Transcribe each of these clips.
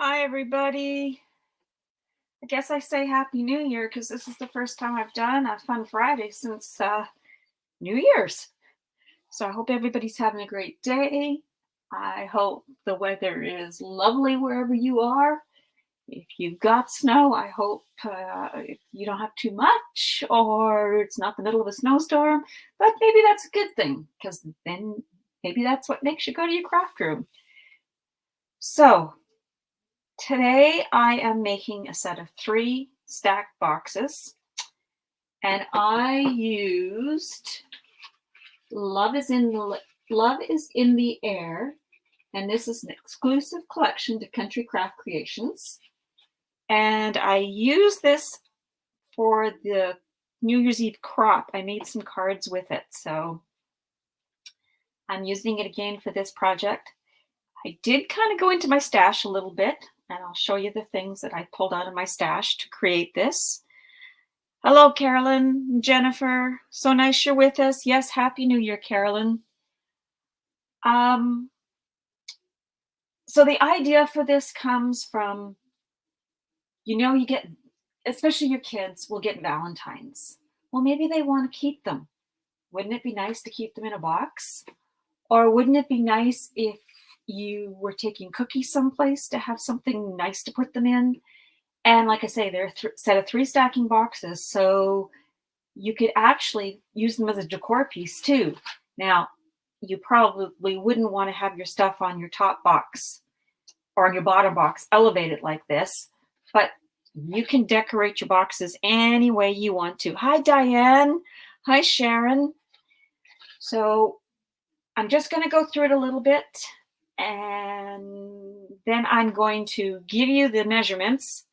Hi, everybody. I guess I say Happy New Year because this is the first time I've done a Fun Friday since New Year's. So I hope everybody's having a great day. I hope the weather is lovely wherever you are. If you've got snow, I hope you don't have too much or it's not the middle of a snowstorm. But maybe that's a good thing because then maybe that's what makes you go to your craft room. So today I am making a set of 3 stacked boxes, and I used Love is in the Air, and this is an exclusive collection to Country Craft Creations. And I used this for the New Year's Eve crop. I made some cards with it, so I'm using it again for this project. I did kind of go into my stash a little bit, and I'll show you the things that I pulled out of my stash to create this. Hello, Carolyn, Jennifer. So nice you're with us. Yes, Happy New Year, Carolyn. So the idea for this comes from, you get, especially your kids will get Valentines. Well, maybe they want to keep them. Wouldn't it be nice to keep them in a box? Or wouldn't it be nice if you were taking cookies someplace to have something nice to put them in? And like I say, they're a set of 3 stacking boxes, so you could actually use them as a decor piece too. Now, you probably wouldn't want to have your stuff on your top box or on your bottom box elevated like this, but you can decorate your boxes any way you want to. Hi, Diane. Hi, Sharon. So I'm just going to go through it a little bit, and then I'm going to give you the measurements.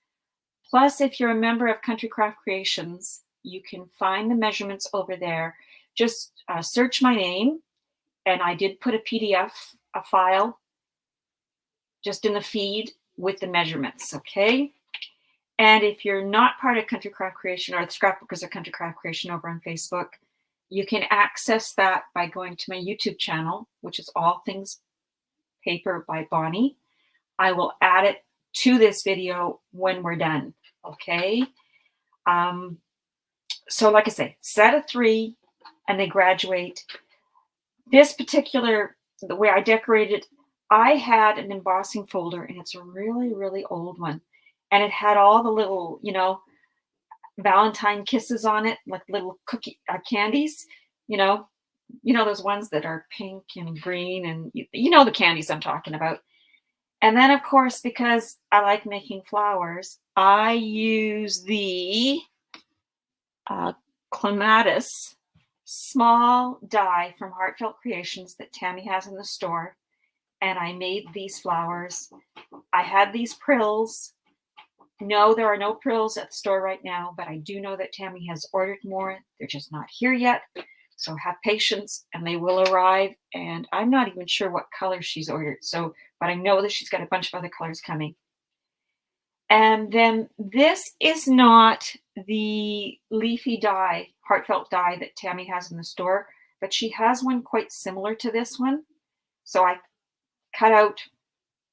Plus, if you're a member of Country Craft Creations, you can find the measurements over there. Just search my name, and I did put a PDF, a file, just in the feed with the measurements, okay? And if you're not part of Country Craft Creation or the Scrapbookers of Country Craft Creation over on Facebook, you can access that by going to my YouTube channel, which is All Things Paper by Bonnie. I will add it to this video when we're done, okay? So like I say, set of 3, and they graduate. This particular, the way I decorated, I had an embossing folder, and it's a really, really old one. And it had all the little, Valentine kisses on it, like little cookie candies, you know, those ones that are pink and green, and the candies I'm talking about. And then, of course, because I like making flowers, I use the clematis small die from Heartfelt Creations that Tammy has in the store. And I made these flowers. I had these prills. No, there are no prills at the store right now, but I do know that Tammy has ordered more. They're just not here yet. So have patience, and they will arrive. And I'm not even sure what color she's ordered. But I know that she's got a bunch of other colors coming. And then this is not the leafy die, heartfelt die that Tammy has in the store, but she has one quite similar to this one. So I cut out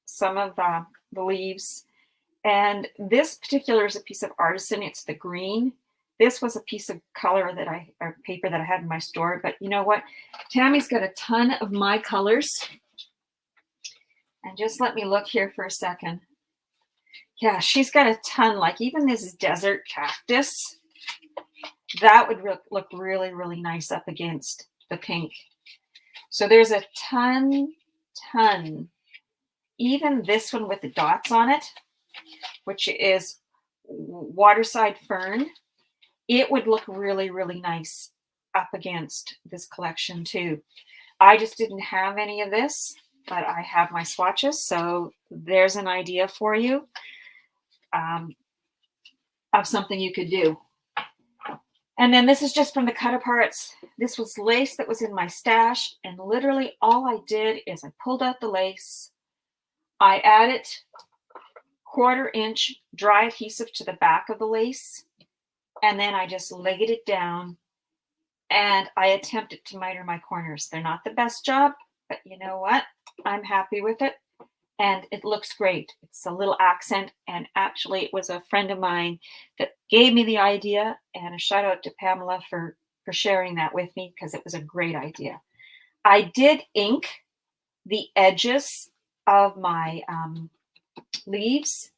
some of the leaves. And this particular is a piece of artisan. It's the green. This was a piece of color or paper that I had in my store. But you know what? Tammy's got a ton of my colors. And just let me look here for a second. Yeah, she's got a ton, like even this desert cactus. That would look really, really nice up against the pink. So there's a ton. Even this one with the dots on it, which is waterside fern, it would look really, really nice up against this collection too. I just didn't have any of this, but I have my swatches, so there's an idea for you of something you could do. And then this is just from the cut aparts. This was lace that was in my stash, and literally all I did is I pulled out the lace, I added 1/4 inch dry adhesive to the back of the lace, and then I just laid it down, and I attempted to miter my corners. They're not the best job, but you know what? I'm happy with it. and it looks great. It's a little accent, and actually it was a friend of mine that gave me the idea, and a shout out to Pamela for sharing that with me because it was a great idea. I did ink the edges of my leaves,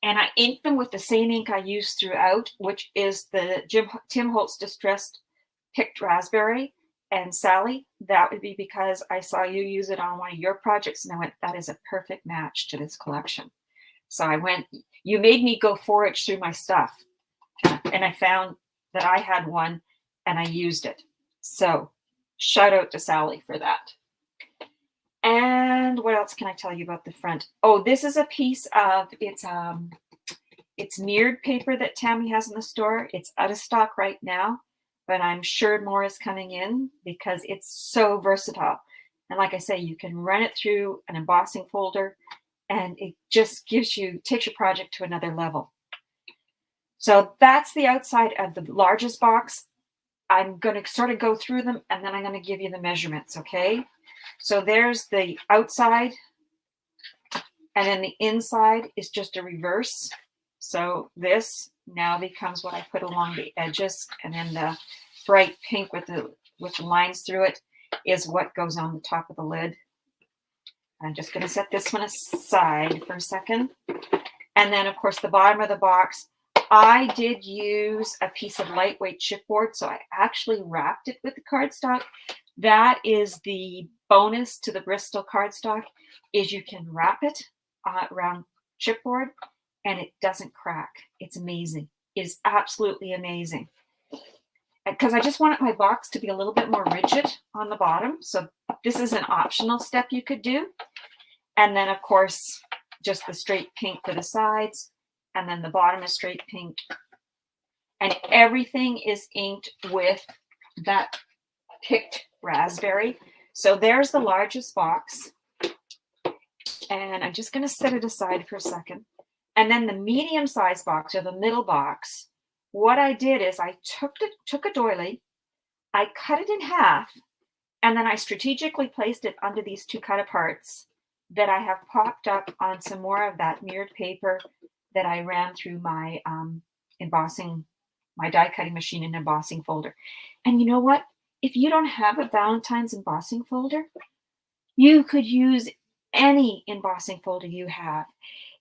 and I inked them with the same ink I used throughout, which is the Tim Holtz Distressed Picked Raspberry. And Sally, that would be because I saw you use it on one of your projects, and I went, that is a perfect match to this collection. So I went, you made me go forage through my stuff, and I found that I had one, and I used it. So shout out to Sally for that. And what else can I tell you about the front? Oh, this is a piece of, it's mirrored paper that Tammy has in the store. It's out of stock right now, but I'm sure more is coming in because it's so versatile. And like I say, you can run it through an embossing folder, and it just takes your project to another level. So that's the outside of the largest box. I'm going to sort of go through them, and then I'm going to give you the measurements, okay? So there's the outside, and then the inside is just a reverse. So this now becomes what I put along the edges, and then the bright pink with the lines through it is what goes on the top of the lid. I'm just going to set this one aside for a second. And then, of course, the bottom of the box, I did use a piece of lightweight chipboard, so I actually wrapped it with the cardstock. That is the bonus to the Bristol cardstock, is you can wrap it around chipboard and it doesn't crack. It's amazing. It is absolutely amazing. Because I just wanted my box to be a little bit more rigid on the bottom. So this is an optional step you could do. And then, of course, just the straight pink for the sides. And then the bottom is straight pink. And everything is inked with that picked raspberry. So there's the largest box. And I'm just going to set it aside for a second. And then the medium-sized box, or the middle box, what I did is I took a doily, I cut it in half, and then I strategically placed it under these two cut-aparts that I have popped up on some more of that mirrored paper that I ran through my embossing, my die cutting machine and embossing folder. And you know what? If you don't have a Valentine's embossing folder, you could use any embossing folder you have.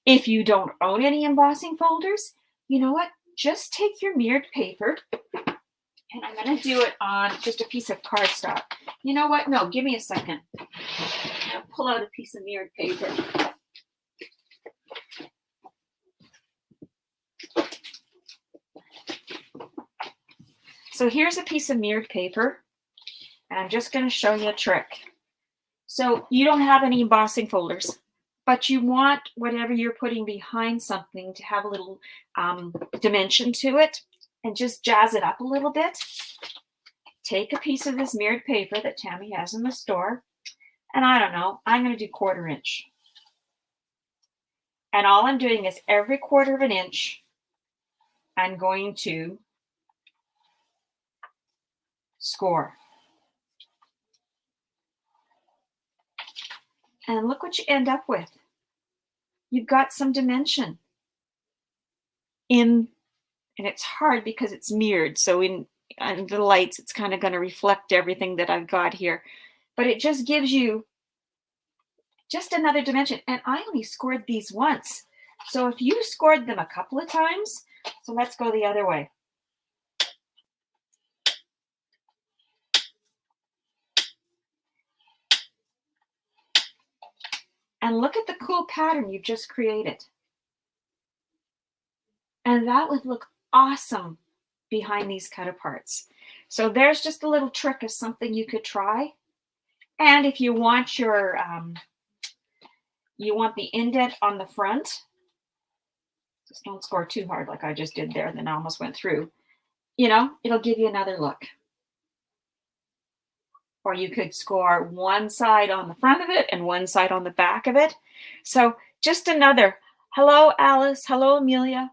If you don't own any embossing folders, you know what? Just take your mirrored paper, and I'm going to do it on just a piece of cardstock. You know what? No, give me a second. I'll pull out a piece of mirrored paper. So here's a piece of mirrored paper, and I'm just going to show you a trick. So you don't have any embossing folders, but you want whatever you're putting behind something to have a little dimension to it, and just jazz it up a little bit. Take a piece of this mirrored paper that Tammy has in the store, and I don't know, I'm going to do 1/4 inch. And all I'm doing is every 1/4 inch, I'm going to score. And look what you end up with. You've got some dimension in, and it's hard because it's mirrored. So in the lights, it's kind of going to reflect everything that I've got here. But it just gives you just another dimension. And I only scored these once. So if you scored them a couple of times, so let's go the other way. And look at the cool pattern you've just created. And that would look awesome behind these cut-aparts. So there's just a little trick of something you could try. And if you want your, you want the indent on the front, just don't score too hard like I just did there, then I almost went through. You know, it'll give you another look. Or you could score one side on the front of it and one side on the back of it. So just another, hello, Alice, hello, Amelia.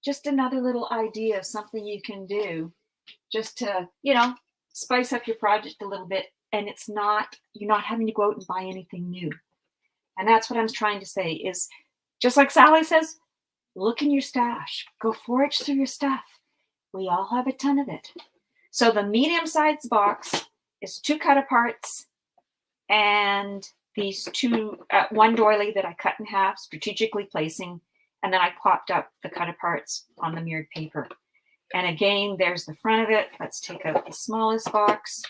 Just another little idea of something you can do just to, you know, spice up your project a little bit. And it's not, you're not having to go out and buy anything new. And that's what I'm trying to say is, just like Sally says, look in your stash. Go forage through your stuff. We all have a ton of it. So the medium-sized box is 2 cut-aparts and these 2, one doily that I cut in half, strategically placing, and then I popped up the cut-aparts on the mirrored paper. And again, there's the front of it. Let's take out the smallest box.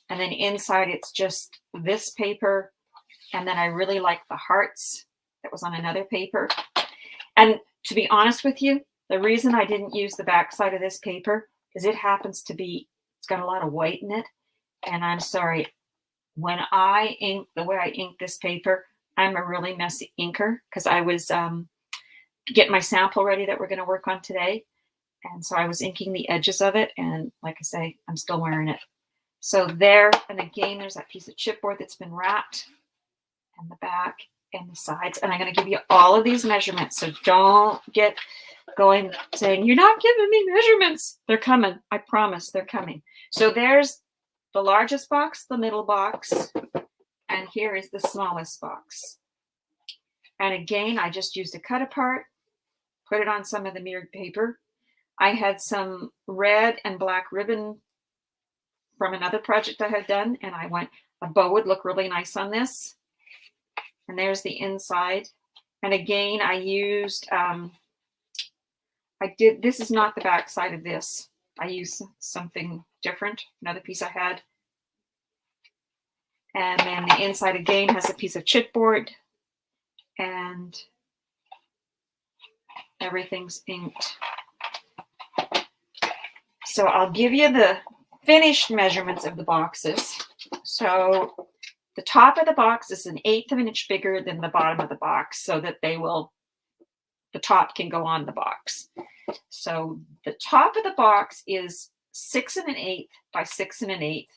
And then inside it's just this paper. And then I really like the hearts that was on another paper. And to be honest with you, the reason I didn't use the back side of this paper is it happens to be, it's got a lot of white in it. And I'm sorry, when I ink, the way I ink this paper, I'm a really messy inker because I was getting my sample ready that we're going to work on today. And so I was inking the edges of it. And like I say, I'm still wearing it. So there, and again, there's that piece of chipboard that's been wrapped, and the back and the sides. And I'm going to give you all of these measurements. So don't get going saying, you're not giving me measurements. They're coming. I promise they're coming. So there's the largest box, the middle box, and here is the smallest box. And again, I just used a cut apart, put it on some of the mirrored paper. I had some red and black ribbon from another project I had done, and I went, a bow would look really nice on this. And there's the inside. And again, I used, this is not the back side of this. I used something different, another piece I had. And then the inside again has a piece of chipboard, and everything's inked. So I'll give you the finished measurements of the boxes. So the top of the box is 1/8 of an inch bigger than the bottom of the box so that the top can go on the box. So the top of the box is 6 1/8 by 6 1/8.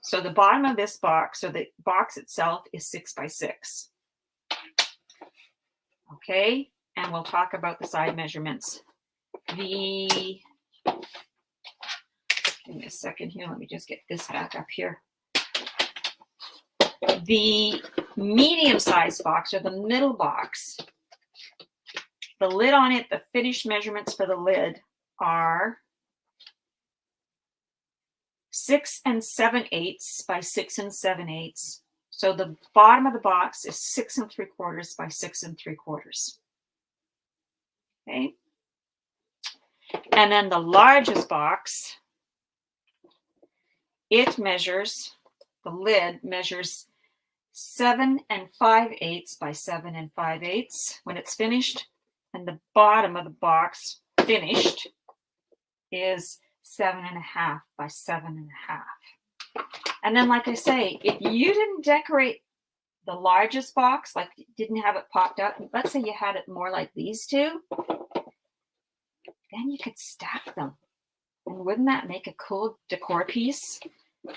So the bottom of this box, or the box itself, is 6 by 6. Okay, and we'll talk about the side measurements. Give me a second here. Let me just get this back up here. The medium-sized box, or the middle box, the lid on it, the finished measurements for the lid are 6 7/8 by 6 7/8. So the bottom of the box is 6 3/4 by 6 3/4. Okay. And then the largest box, it measures, the lid measures 7 5/8 by 7 5/8 when it's finished. And the bottom of the box, finished, is 7 1/2 by 7 1/2. And then, like I say, if you didn't decorate the largest box, like didn't have it popped up, let's say you had it more like these two, then you could stack them. And wouldn't that make a cool decor piece?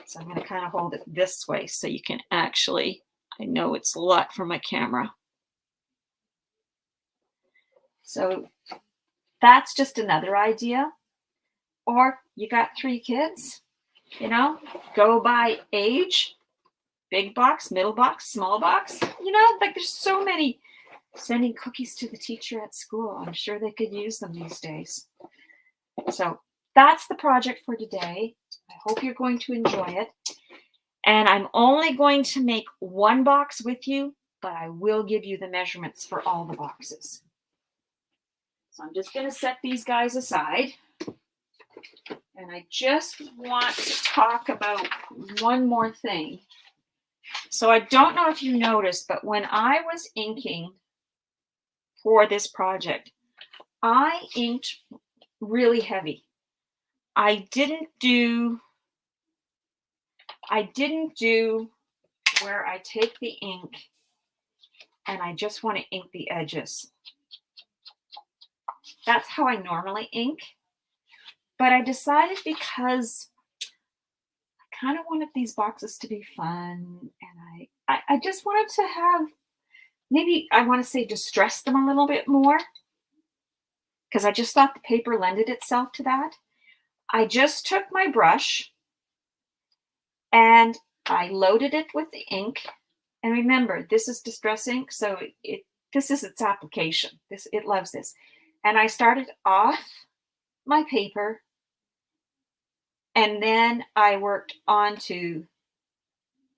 So I'm going to kind of hold it this way so you can actually, I know it's a lot for my camera. So that's just another idea. Or you got 3 kids, you know, go by age, big box, middle box, small box. You know, like there's so many. Sending cookies to the teacher at school. I'm sure they could use them these days. So that's the project for today. I hope you're going to enjoy it. And I'm only going to make 1 box with you, but I will give you the measurements for all the boxes. So I'm just going to set these guys aside. And I just want to talk about one more thing. So I don't know if you noticed, but when I was inking for this project, I inked really heavy. I didn't do where I take the ink and I just want to ink the edges. That's how I normally ink. But I decided, because I kind of wanted these boxes to be fun, and I just wanted to have, maybe I want to say distress them a little bit more, because I just thought the paper lended itself to that. I just took my brush and I loaded it with the ink, And remember, this is distress ink, so this is its application. It loves this. And I started off my paper, and then I worked onto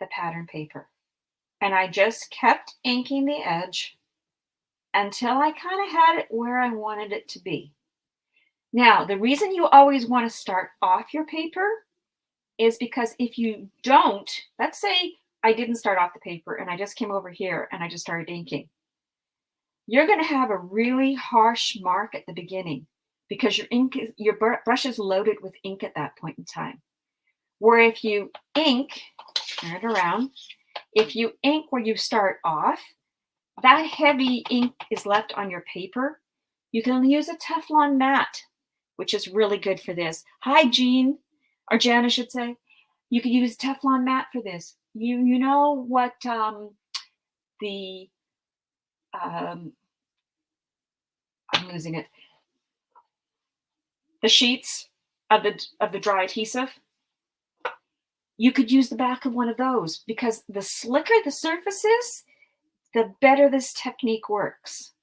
the pattern paper. And I just kept inking the edge until I kind of had it where I wanted it to be. Now, the reason you always want to start off your paper is because if you don't, let's say I didn't start off the paper and I just came over here and I just started inking, you're going to have a really harsh mark at the beginning because your brush is loaded with ink at that point in time. Where if you ink, turn it around, if you ink where you start off, that heavy ink is left on your paper. You can use a Teflon mat, which is really good for this. Hi, Jean, or Jan, I should say. You could use Teflon mat for this. You know what I'm losing it. The sheets of the dry adhesive. You could use the back of one of those because the slicker the surface is, the better this technique works.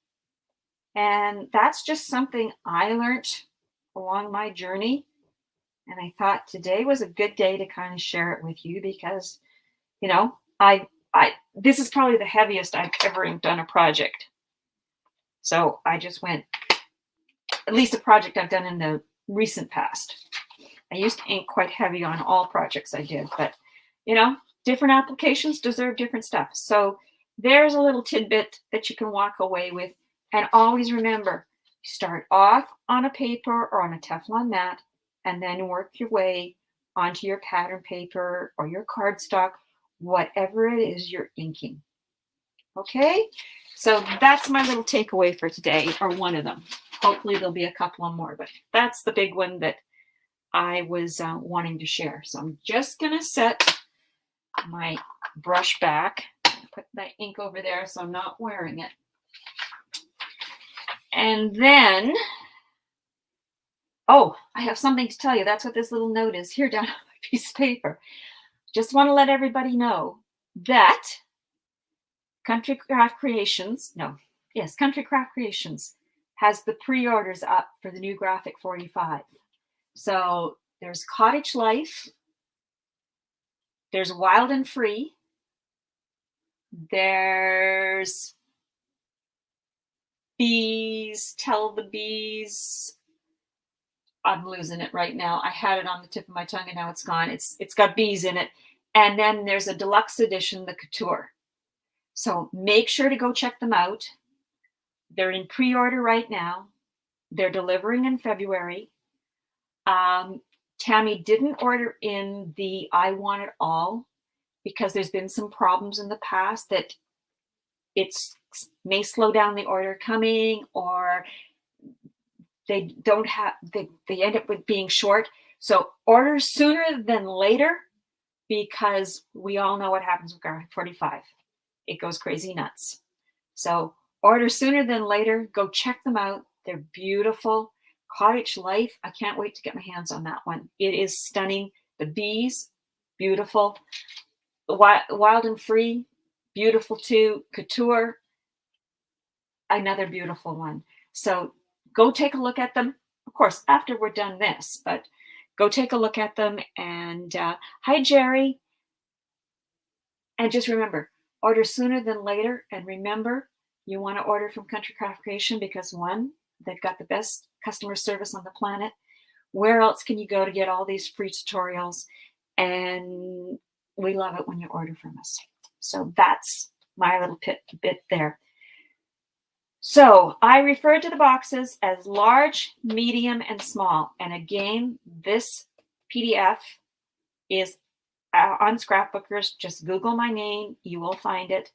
And that's just something I learned along my journey. And I thought today was a good day to kind of share it with you because, you know, this is probably the heaviest I've ever inked on a project. So I just went, at least a project I've done in the recent past. I used to ink quite heavy on all projects I did, but, you know, different applications deserve different stuff. So there's a little tidbit that you can walk away with. And always remember, start off on a paper or on a Teflon mat, and then work your way onto your pattern paper or your cardstock, whatever it is you're inking. Okay? So that's my little takeaway for today, or one of them. Hopefully there'll be a couple of more, but that's the big one that I was wanting to share. So I'm just going to set my brush back, put that ink over there so I'm not wearing it. And then, oh, I have something to tell you. That's what this little note is here down on my piece of paper. Just want to let everybody know that Country Craft Creations has the pre-orders up for the new Graphic 45. So there's Cottage Life, there's Wild and Free, there's Bees, Tell the Bees. I'm losing it right now. I had it on the tip of my tongue and now it's gone. It's got bees in it. And then there's a deluxe edition, the Couture. So make sure to go check them out. They're in pre-order right now. They're delivering in February. Tammy didn't order in the I Want It All because there's been some problems in the past that may slow down the order coming, or they end up with being short. So order sooner than later, because we all know what happens with Graphic 45. It goes crazy nuts. So order sooner than later. Go check them out. They're beautiful. Cottage Life, I can't wait to get my hands on that one. It is stunning. The Bees, beautiful. Wild and Free, beautiful too. Couture, another beautiful one. So go take a look at them. Of course, after we're done this, but go take a look at them. And hi, Jerry. And just remember, order sooner than later. And remember, you want to order from Country Craft Creation because, one, they've got the best customer service on the planet. Where else can you go to get all these free tutorials? And we love it when you order from us. So that's my little bit there. So I refer to the boxes as large, medium, and small. And again, this PDF is on Scrapbookers. Just Google my name. You will find it.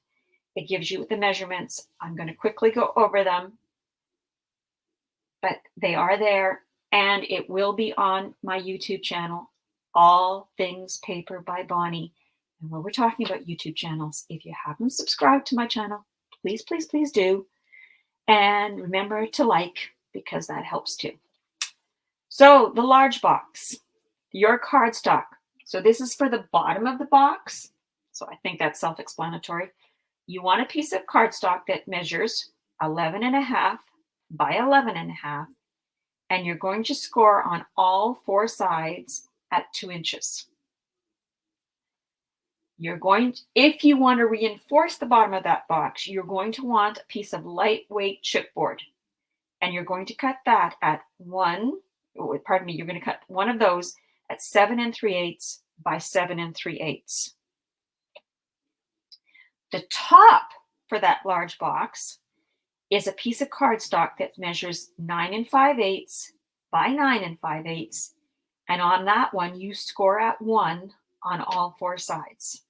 It gives you the measurements. I'm going to quickly go over them, but they are there, and it will be on my YouTube channel, All Things Paper by Bonnie. And when we're talking about YouTube channels, if you haven't subscribed to my channel, please, please, please do. And remember to like, because that helps too. So the large box, your cardstock. So this is for the bottom of the box. So I think that's self-explanatory. You want a piece of cardstock that measures 11.5 by 11.5, and you're going to score on all 4 sides at 2 inches. If you want to reinforce the bottom of that box, you're going to want a piece of lightweight chipboard, and you're going to cut that at you're going to cut one of those at 7 3/8 by 7 3/8. The top for that large box is a piece of cardstock that measures 9 5/8 by 9 5/8, and on that one you score at 1 on all 4 sides.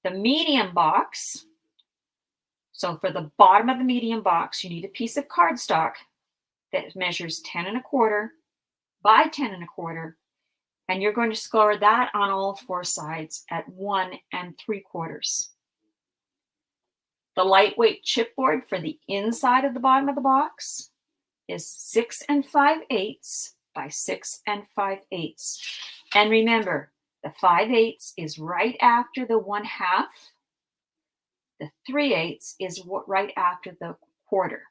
The medium box, so for the bottom of the medium box, you need a piece of cardstock that measures 10 1/4 by 10 1/4, and you're going to score that on all 4 sides at 1 3/4. The lightweight chipboard for the inside of the bottom of the box is 6 5/8 by 6 5/8. And remember, the 5/8 is right after the 1/2. The 3/8 is right after the quarter.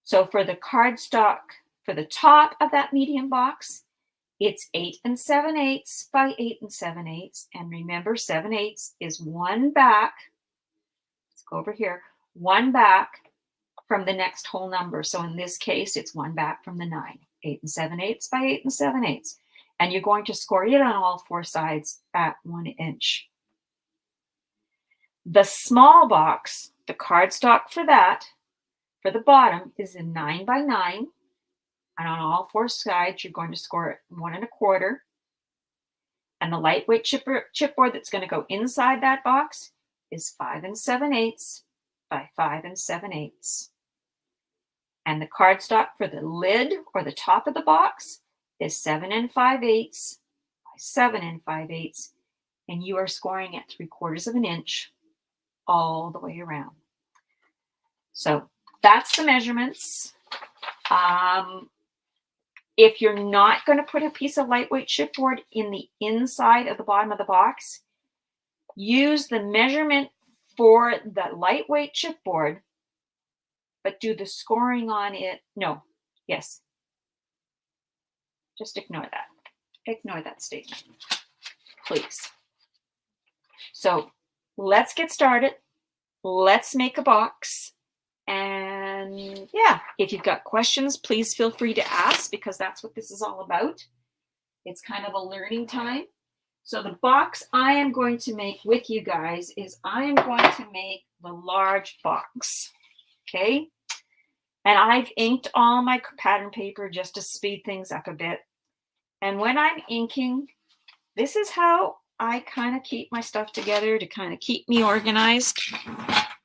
So for the cardstock, for the top of that medium box, it's 8 7/8 by 8 7/8. And remember, 7/8 is one back. Let's go over here. One back from the next whole number. So in this case, it's one back from the 9. 8 7/8 by 8 7/8. And you're going to score it on all 4 sides at 1 inch. The small box, the cardstock for that, for the bottom, is a 9 by 9. And on all 4 sides, you're going to score it 1 1/4. And the lightweight chipboard that's going to go inside that box is 5 7/8 by 5 7/8. And the cardstock for the lid or the top of the box is 7 5/8 by 7 5/8. And you are scoring at 3/4 of an inch all the way around. So that's the measurements. If you're not going to put a piece of lightweight chipboard in the inside of the bottom of the box, use the measurement for the lightweight chipboard, but do the scoring on it. No, yes. Just ignore that. Ignore that statement, please. So let's get started. Let's make a box. And yeah, if you've got questions, please feel free to ask, because that's what this is all about. It's kind of a learning time. So the box I am going to make with you guys is I am going to make the large box. Okay. And I've inked all my pattern paper just to speed things up a bit. And when I'm inking, this is how I kind of keep my stuff together to kind of keep me organized,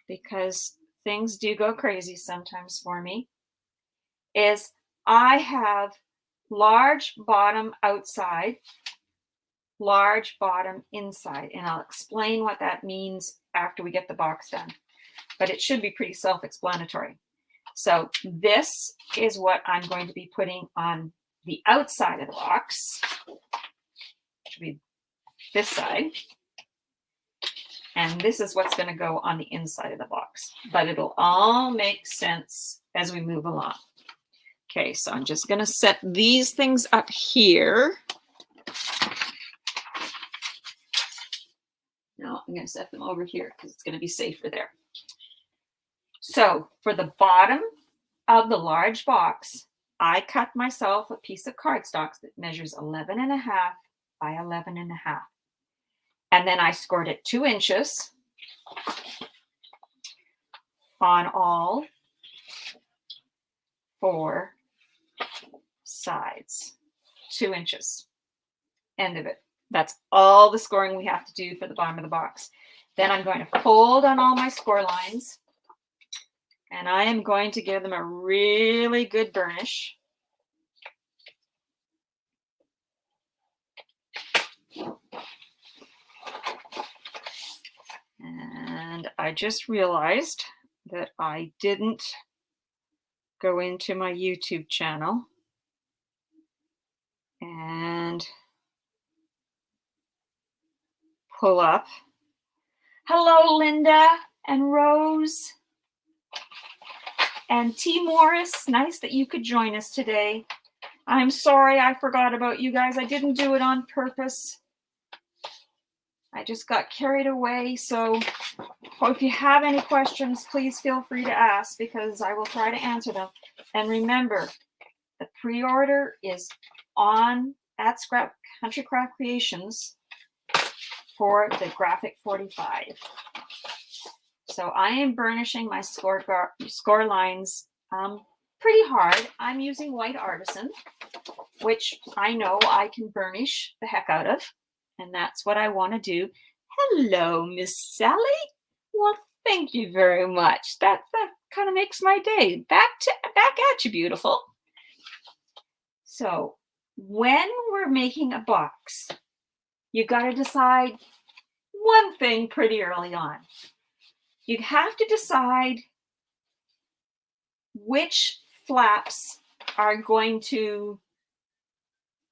because things do go crazy sometimes for me, is I have large bottom outside, large bottom inside. And I'll explain what that means after we get the box done. But it should be pretty self-explanatory. So this is what I'm going to be putting on the outside of the box, which will be this side. And this is what's going to go on the inside of the box. But it'll all make sense as we move along. Okay, so I'm just going to set these things up here. No, I'm going to set them over here because it's going to be safer there. So for the bottom of the large box, I cut myself a piece of cardstock that measures 11.5 by 11.5. And then I scored it 2 inches on all 4 sides. 2 inches. End of it. That's all the scoring we have to do for the bottom of the box. Then I'm going to fold on all my score lines. And I am going to give them a really good burnish. And I just realized that I didn't go into my YouTube channel and pull up. Hello, Linda and Rose and T. Morris. Nice that you could join us today. I'm sorry I forgot about you guys. I didn't do it on purpose. I just got carried away. So if you have any questions, please feel free to ask because I will try to answer them. And remember, the pre-order is on at Scrap Country Craft Creations for the Graphic 45. So I am burnishing my score lines pretty hard. I'm using white artisan, which I know I can burnish the heck out of. And that's what I want to do. Hello, Miss Sally. Well, thank you very much. That kind of makes my day. Back at you, beautiful. So when we're making a box, you got to decide one thing pretty early on. You have to decide which flaps are going to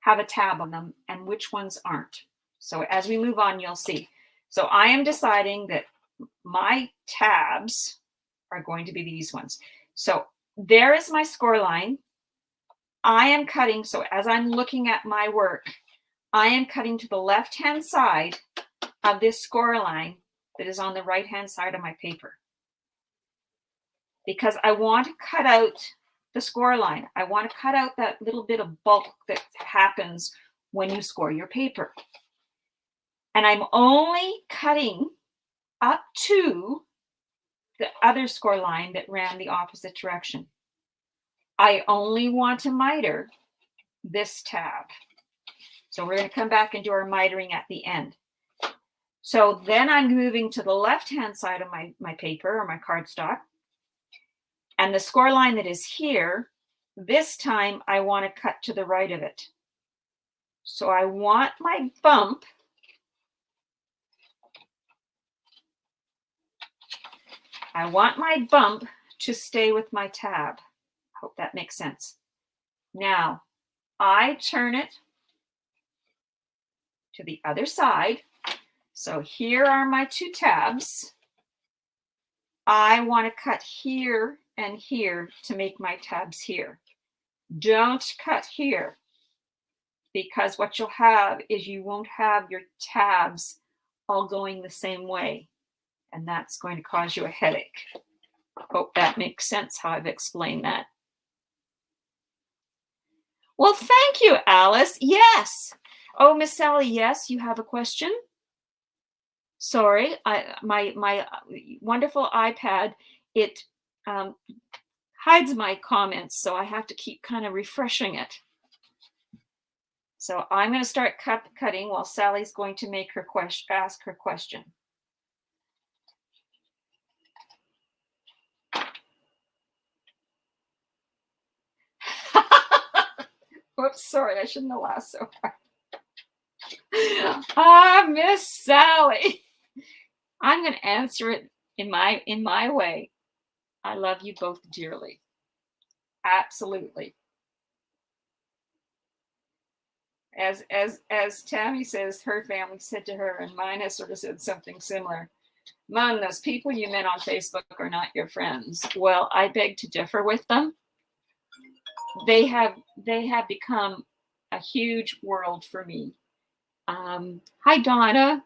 have a tab on them and which ones aren't. So as we move on, you'll see. So I am deciding that my tabs are going to be these ones. So there is my score line. I am cutting, so as I'm looking at my work, I am cutting to the left-hand side of this score line that is on the right-hand side of my paper. Because I want to cut out the score line. I want to cut out that little bit of bulk that happens when you score your paper. And I'm only cutting up to the other score line that ran the opposite direction. I only want to miter this tab. So we're going to come back and do our mitering at the end. So then I'm moving to the left-hand side of my paper or my cardstock. And the score line that is here, this time I want to cut to the right of it. So I want my bump to stay with my tab. Hope that makes sense. Now, I turn it to the other side. So here are my two tabs. I want to cut here and here to make my tabs here. Don't cut here, because what you'll have is you won't have your tabs all going the same way, and that's going to cause you a headache. Hope that makes sense how I've explained that. Well, thank you, Alice. Yes. Oh, Miss Sally, yes, you have a question? Sorry, my wonderful iPad, it hides my comments, so I have to keep kind of refreshing it. So I'm going to start cutting while Sally's going to make her ask her question. Whoops, sorry, I shouldn't have laughed so hard. Ah, Miss Sally. I'm going to answer it in my way. I love you both dearly. Absolutely. As Tammy says, her family said to her, and mine has sort of said something similar. Mom, those people you met on Facebook are not your friends. Well, I beg to differ with them. They have become a huge world for me. Hi, Donna.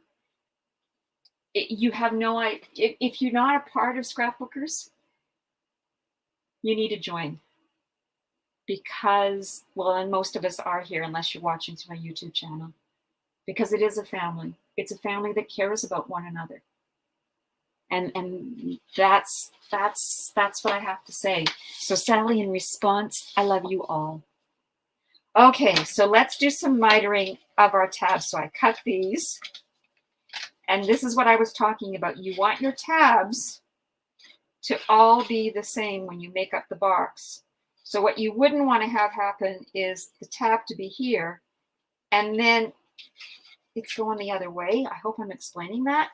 You have no idea. If you're not a part of Scrapbookers, you need to join. Because, well, and most of us are here unless you're watching through my YouTube channel. Because it is a family. It's a family that cares about one another. And that's what I have to say. So Sally, in response, I love you all. Okay, so let's do some mitering of our tabs. So I cut these. And this is what I was talking about. You want your tabs to all be the same when you make up the box. So what you wouldn't want to have happen is the tab to be here, and then it's going the other way. I hope I'm explaining that.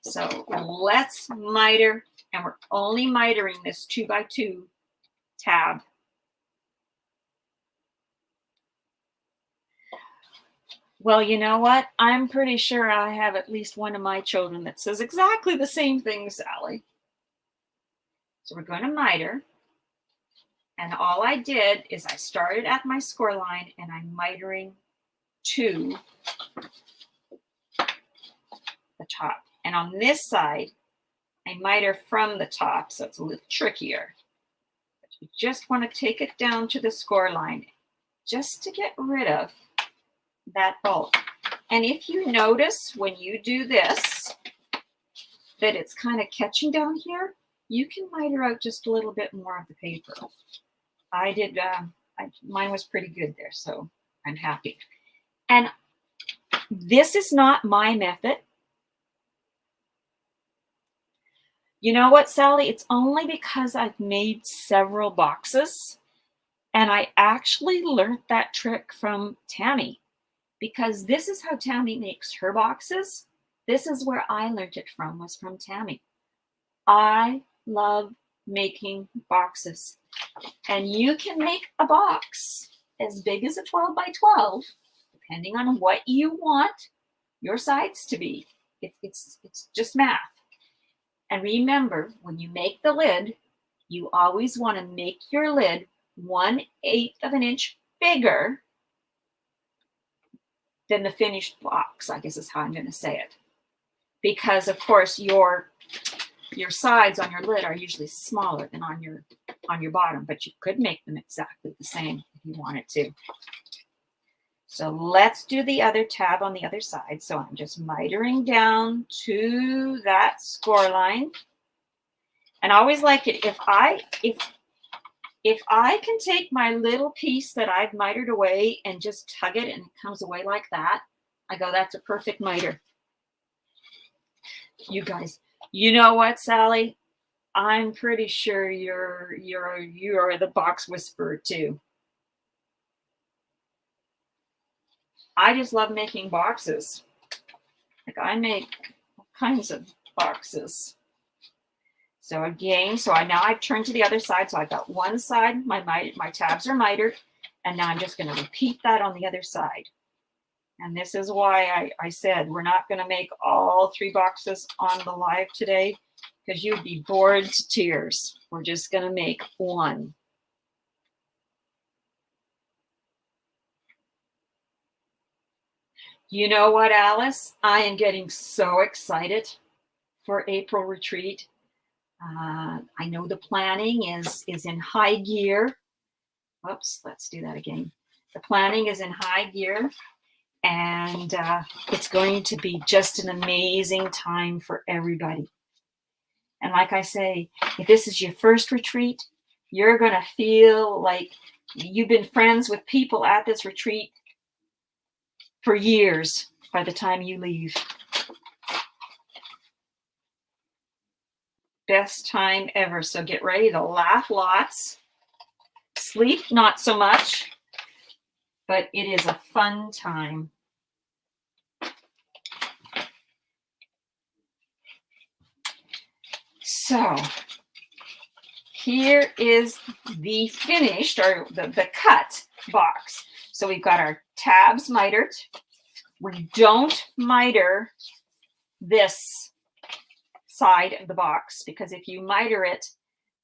So let's miter, and we're only mitering this 2x2 tab. Well, you know what? I'm pretty sure I have at least one of my children that says exactly the same thing, Sally. So we're going to miter. And all I did is I started at my score line and I'm mitering to the top. And on this side, I miter from the top, so it's a little trickier. But you just want to take it down to the score line just to get rid of that bulk. And if you notice when you do this, that it's kind of catching down here, you can miter out just a little bit more of the paper. I did, mine was pretty good there, so I'm happy. And this is not my method. You know what, Sally? It's only because I've made several boxes, and I actually learned that trick from Tammy, because this is how Tammy makes her boxes. This is where I learned it from, was from Tammy. I love making boxes. And you can make a box as big as a 12 by 12, depending on what you want your sides to be. It's just math. And remember, when you make the lid, you always want to make your lid 1/8 of an inch bigger than the finished box, I guess is how I'm going to say it. Because, of course, your sides on your lid are usually smaller than on your bottom, but you could make them exactly the same if you wanted to. So let's do the other tab on the other side. So I'm just mitering down to that score line. And I always like it if I can take my little piece that I've mitered away and just tug it and it comes away like that, I go, that's a perfect miter. You guys, you know what, Sally? I'm pretty sure you're the box whisperer too. I just love making boxes. Like I make all kinds of boxes. So again, now I've turned to the other side. So I've got one side, my tabs are mitered, and now I'm just going to repeat that on the other side. And this is why I said we're not going to make all 3 boxes on the live today, because you'd be bored to tears. We're just going to make one. You know what, Alice? I am getting so excited for April retreat. I know the planning is in high gear. Whoops, let's do that again. The planning is in high gear, and it's going to be just an amazing time for everybody. And like I say, if this is your first retreat, you're going to feel like you've been friends with people at this retreat for years by the time you leave. Best time ever. So get ready to laugh lots. Sleep not so much, but it is a fun time. So here is the finished, or the cut box. So we've got our tabs mitered. We don't miter this side of the box, because if you miter it,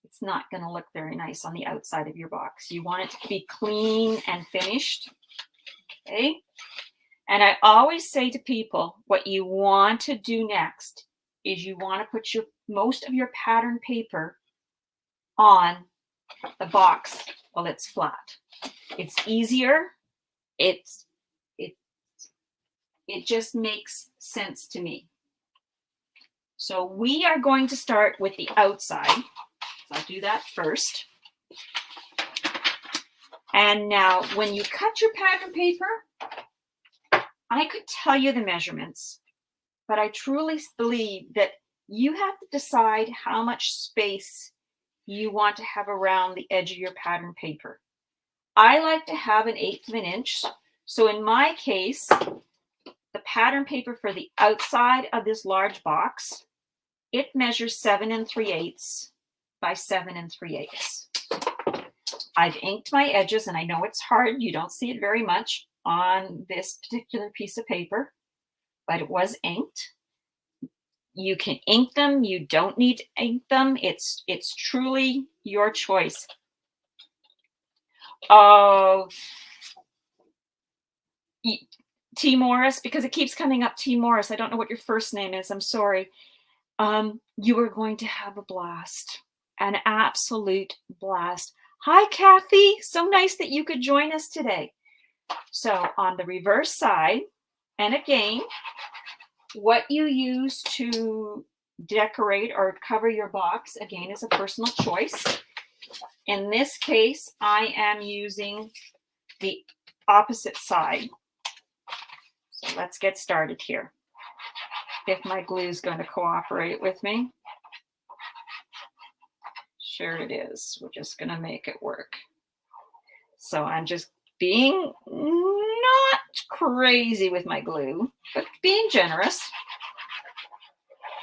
it's not going to look very nice on the outside of your box. You want it to be clean and finished. Okay. And I always say to people, what you want to do next is you want to put most of your pattern paper on the box while it's flat. It's easier. It just makes sense to me. So we are going to start with the outside. So I'll do that first. And now when you cut your pattern paper, I could tell you the measurements, but I truly believe that you have to decide how much space you want to have around the edge of your pattern paper. I like to have 1/8 of an inch. So in my case, the pattern paper for the outside of this large box, it measures 7 3/8 by 7 3/8. I've inked my edges, and I know it's hard. You don't see it very much, on this particular piece of paper, but it was inked. You can ink them. You don't need to ink them. It's truly your choice. Oh, T. Morris, because it keeps coming up T. Morris. I don't know what your first name is. I'm sorry. You are going to have a blast, an absolute blast. Hi, Kathy. So nice that you could join us today. So on the reverse side, and again, what you use to decorate or cover your box, again, is a personal choice. In this case, I am using the opposite side. So let's get started here. If my glue is going to cooperate with me. Sure it is. We're just going to make it work. So I'm just being not crazy with my glue, but being generous.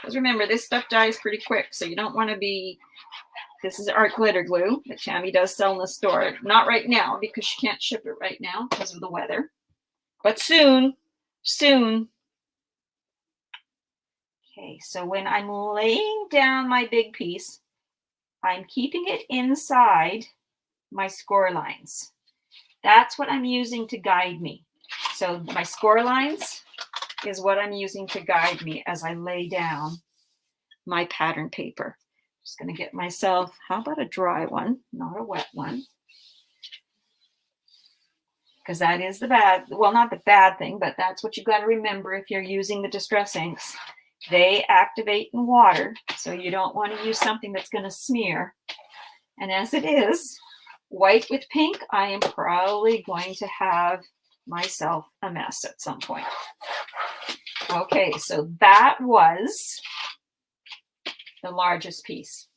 Because remember, this stuff dries pretty quick, so you don't want to be... This is art glitter glue that Tammy does sell in the store. Not right now, because she can't ship it right now because of the weather. But soon, soon. Okay, so when I'm laying down my big piece, I'm keeping it inside my score lines. That's what I'm using to guide me. So my score lines is what I'm using to guide me as I lay down my pattern paper. Just going to get myself, how about a dry one, not a wet one? Because that is the bad, well, not the bad thing, but that's what you've got to remember if you're using the distress inks. They activate in water, so you don't want to use something that's going to smear. And as it is, white with pink, I am probably going to have myself a mess at some point. Okay, so that was the largest piece.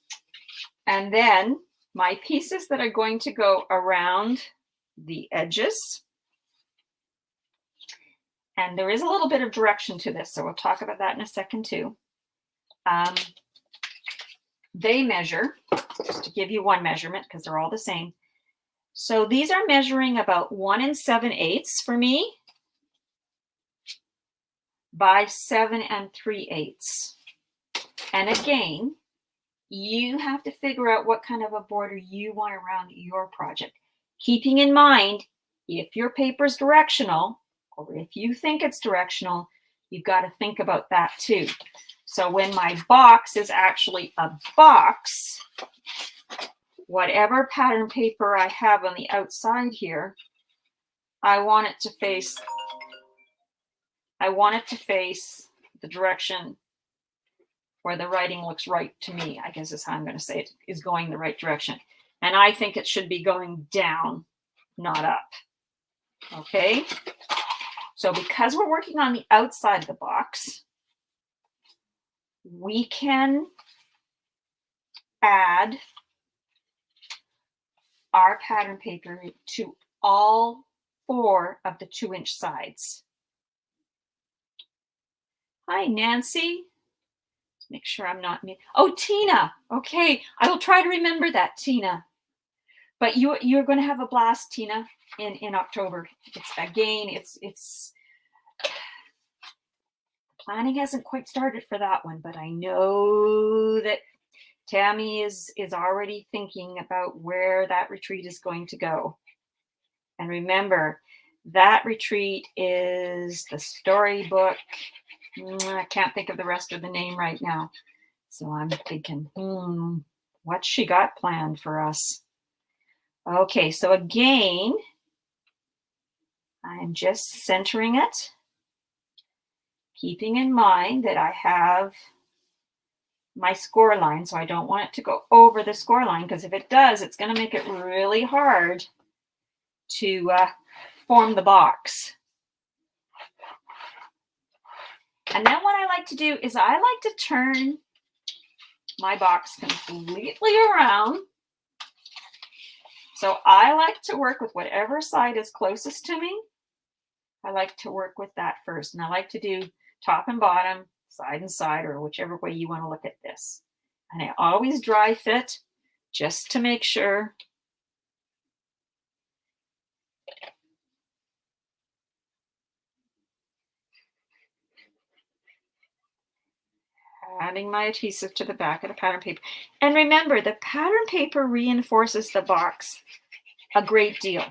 And then my pieces that are going to go around the edges. And there is a little bit of direction to this, so we'll talk about that in a second too. They measure, just to give you one measurement because they're all the same. So these are measuring about 1 7/8 for me by 7 3/8. And again, you have to figure out what kind of a border you want around your project. Keeping in mind, if your paper's directional, or if you think it's directional, you've got to think about that too. So when my box is actually a box, whatever pattern paper I have on the outside here, I want it to face the direction where the writing looks right to me, I guess is how I'm going to say it, is going the right direction. And I think it should be going down, not up. Okay? So because we're working on the outside of the box, we can add our pattern paper to all 4 of the 2-inch sides. Hi, Nancy. Let's make sure I'm not me. Oh, Tina. Okay, I will try to remember that, Tina. But you're going to have a blast, Tina, in October. It's planning hasn't quite started for that one, but I know that Tammy is already thinking about where that retreat is going to go. And remember, that retreat is the storybook. I can't think of the rest of the name right now. So I'm thinking, what's she got planned for us? Okay, so again, I'm just centering it, keeping in mind that I have my score line, so I don't want it to go over the score line, because if it does, it's going to make it really hard to form the box. And then what I like to do is I like to turn my box completely around. So I like to work with whatever side is closest to me. I like to work with that first. And I like to do top and bottom, side and side, or whichever way you want to look at this. And I always dry fit just to make sure adding my adhesive to the back of the pattern paper. And remember, the pattern paper reinforces the box a great deal.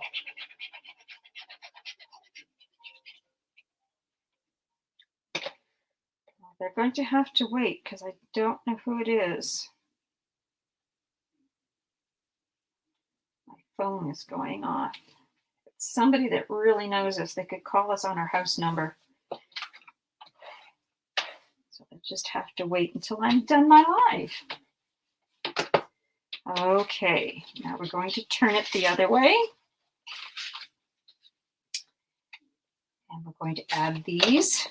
They're going to have to wait because I don't know who it is. My phone is going off. It's somebody that really knows us. They could call us on our house number. So I just have to wait until I'm done my live. Okay, now we're going to turn it the other way. And we're going to add these.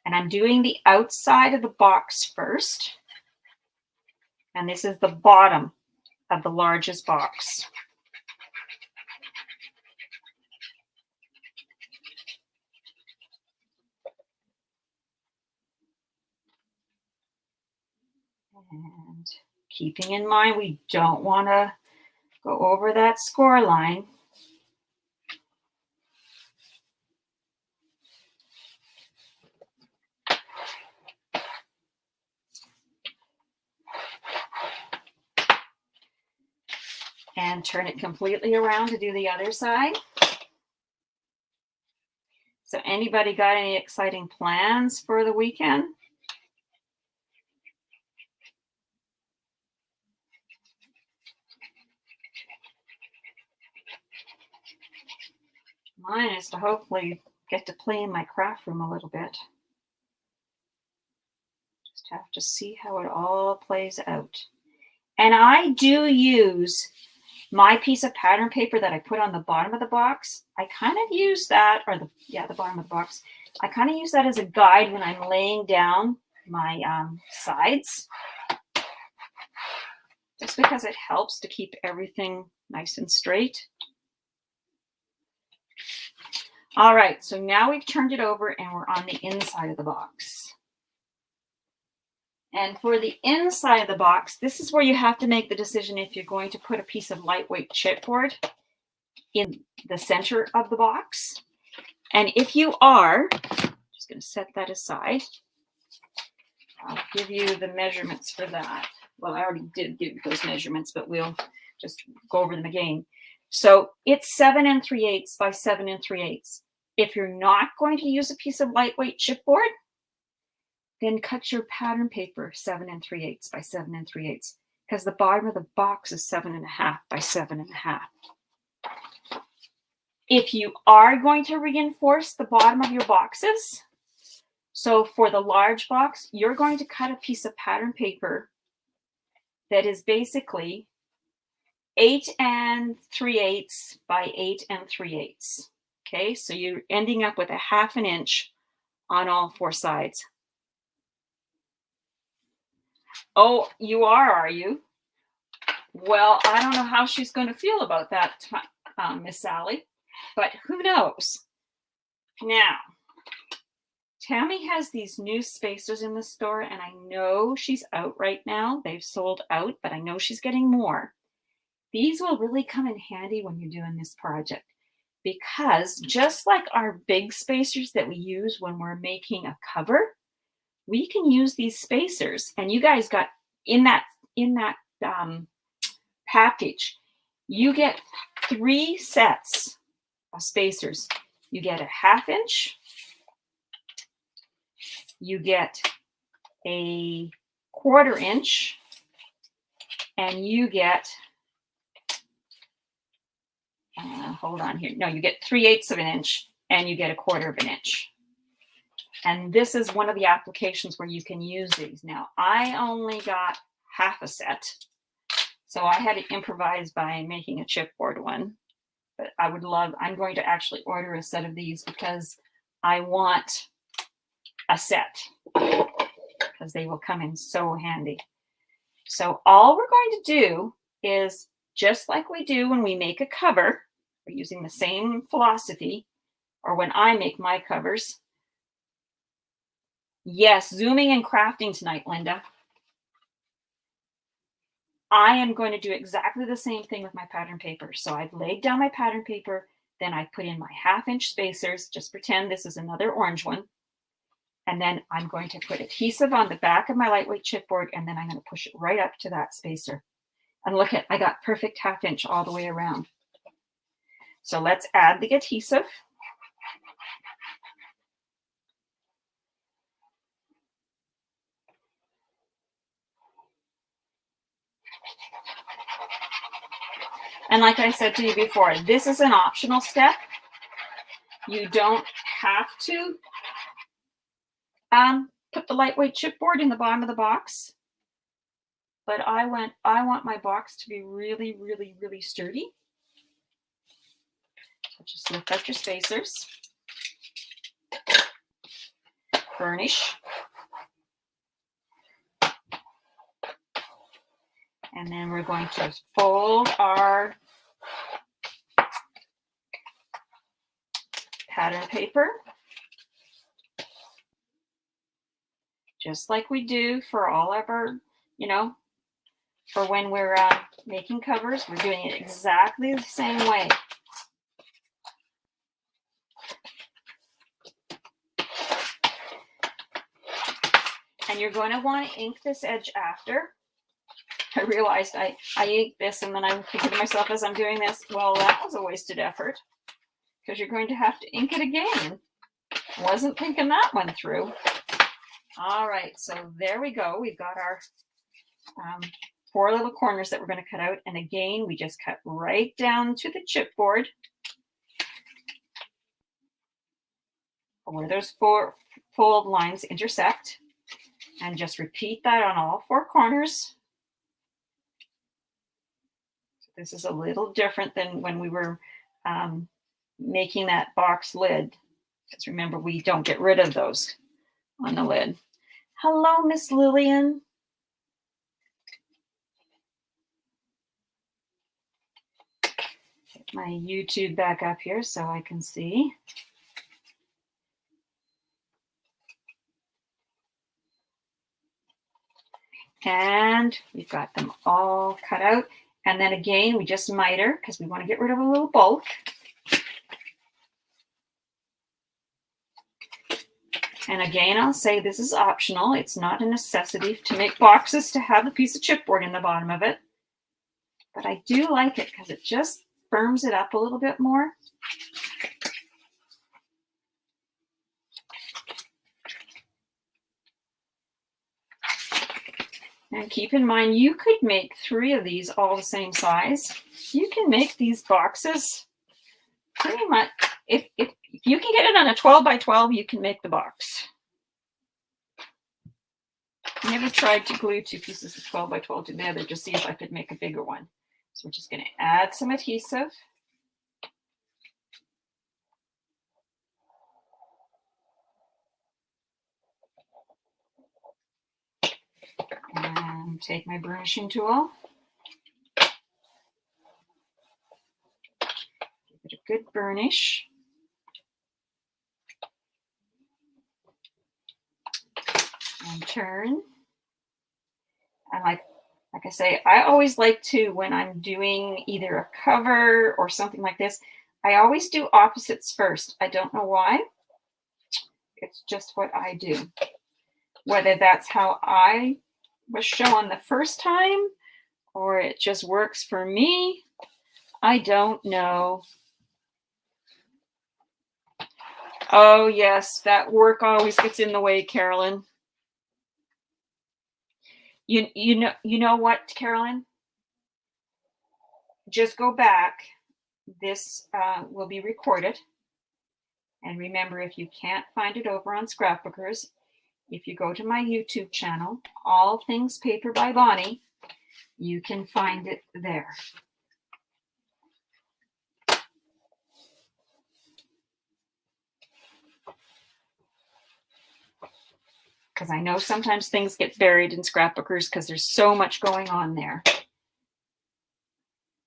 And I'm doing the outside of the box first. And this is the bottom of the largest box. And keeping in mind, we don't want to go over that score line. And turn it completely around to do the other side. So anybody got any exciting plans for the weekend? Mine is to hopefully get to play in my craft room a little bit. Just have to see how it all plays out. And I do use my piece of pattern paper that I put on the bottom of the box. I kind of use that, or the bottom of the box. I kind of use that as a guide when I'm laying down my sides, just because it helps to keep everything nice and straight. All right, so now we've turned it over and we're on the inside of the box. And for the inside of the box, this is where you have to make the decision if you're going to put a piece of lightweight chipboard in the center of the box. And if you are, I'm just going to set that aside. I'll give you the measurements for that. Well, I already did give those measurements, but we'll just go over them again. So it's 7 3/8 by 7 3/8. If you're not going to use a piece of lightweight chipboard, then cut your pattern paper 7 3/8 by 7 3/8, because the bottom of the box is 7.5 by 7.5. If you are going to reinforce the bottom of your boxes, so for the large box, you're going to cut a piece of pattern paper that is basically 8 3/8 by 8 3/8. Okay, so you're ending up with a 1/2 inch on all 4 sides. Oh, you are you? Well, I don't know how she's going to feel about that, Miss Sally, but who knows? Now, Tammy has these new spacers in the store, and I know she's out right now. They've sold out, but I know she's getting more. These will really come in handy when you're doing this project, because just like our big spacers that we use when we're making a cover, we can use these spacers. And you guys got in that package, you get 3 sets of spacers. You get a 1/2 inch, you get a 1/4 inch, and you get hold on here. No, you get 3/8 of an inch, and you get a 1/4 of an inch. And this is one of the applications where you can use these. Now, I only got 1/2 a set, so I had to improvise by making a chipboard one. But I'm going to actually order a set of these because I want a set, because they will come in so handy. So all we're going to do is, just like we do when we make a cover, we're using the same philosophy, or when I make my covers. Yes, zooming and crafting tonight, Linda. I am going to do exactly the same thing with my pattern paper. So I've laid down my pattern paper, then I put in my 1/2 inch spacers. Just pretend this is another orange one. And then I'm going to put adhesive on the back of my lightweight chipboard, and then I'm going to push it right up to that spacer. And look at, I got perfect 1/2 inch all the way around. So let's add the adhesive. And like I said to you before, this is an optional step. You don't have to put the lightweight chipboard in the bottom of the box. But I want my box to be really, really, really sturdy. So just lift out your spacers. Burnish. And then we're going to fold our pattern paper, just like we do for all of our, for when we're making covers. We're doing it exactly the same way. And you're going to want to ink this edge after. I realized I inked this, and then I'm thinking to myself as I'm doing this, well, that was a wasted effort, because you're going to have to ink it again. I wasn't thinking that one through. All right, so there we go. We've got our 4 little corners that we're going to cut out. And again, we just cut right down to the chipboard where those 4 fold lines intersect. And just repeat that on all 4 corners. This is a little different than when we were making that box lid. Because remember, we don't get rid of those on the lid. Hello, Miss Lillian. Get my YouTube back up here so I can see. And we've got them all cut out. And then again, we just miter because we want to get rid of a little bulk. And again, I'll say this is optional. It's not a necessity to make boxes to have a piece of chipboard in the bottom of it. But I do like it because it just firms it up a little bit more. And keep in mind, you could make 3 of these all the same size. You can make these boxes pretty much. If you can get it on a 12 by 12, you can make the box. I never tried to glue 2 pieces of 12 by 12 together to see if I could make a bigger one. So we're just going to add some adhesive. And take my burnishing tool. Give it a good burnish. And turn. And like I say, I always like to, when I'm doing either a cover or something like this, I always do opposites first. I don't know why. It's just what I do. Whether that's how I was shown the first time or it just works for me, I don't know. Oh yes, that work always gets in the way, Carolyn. You know what, Carolyn? Just go back. This will be recorded. And remember, if you can't find it over on Scrapbookers, if you go to my YouTube channel, All Things Paper by Bonnie, you can find it there. Because I know sometimes things get buried in Scrapbookers because there's so much going on there.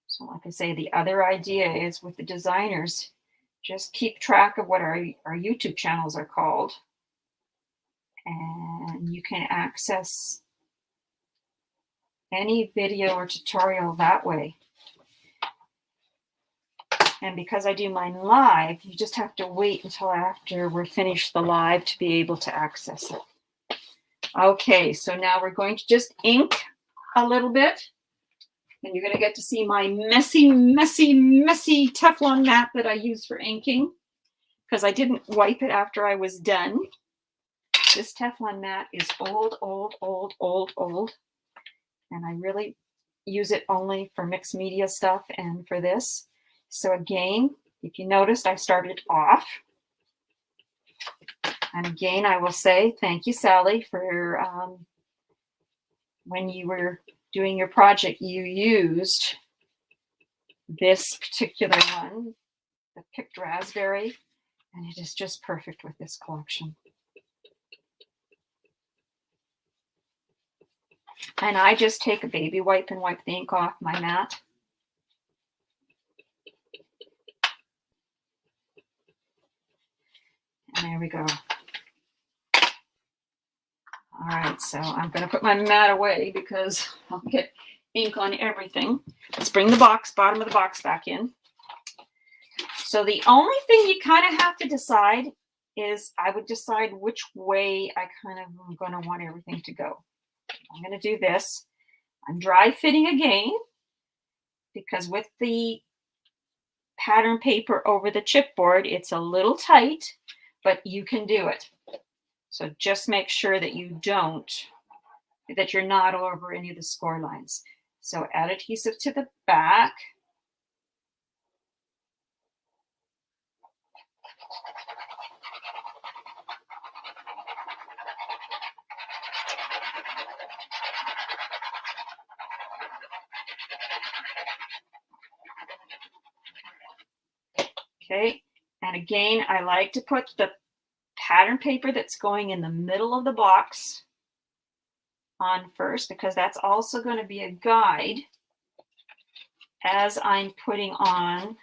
So like I say, the other idea is with the designers, just keep track of what our YouTube channels are called. And you can access any video or tutorial that way. And because I do mine live, you just have to wait until after we're finished the live to be able to access it. Okay, so now we're going to just ink a little bit. And you're going to get to see my messy, messy, messy Teflon mat that I use for inking, because I didn't wipe it after I was done. This Teflon mat is old, old, old, old, old. And I really use it only for mixed media stuff and for this. So again, if you noticed, I started off. And again, I will say thank you, Sally, for when you were doing your project, you used this particular one, the picked raspberry, and it is just perfect with this collection. And I just take a baby wipe and wipe the ink off my mat. And there we go. All right, so I'm going to put my mat away because I'll get ink on everything. Let's bring the box, bottom of the box back in. So the only thing you kind of have to decide is I would decide which way I kind of am going to want everything to go. I'm going to do this. I'm dry fitting again because with the pattern paper over the chipboard, it's a little tight, but you can do it. So just make sure that you're not over any of the score lines. So add adhesive to the back. Okay, and again, I like to put the pattern paper that's going in the middle of the box on first, because that's also going to be a guide as I'm putting on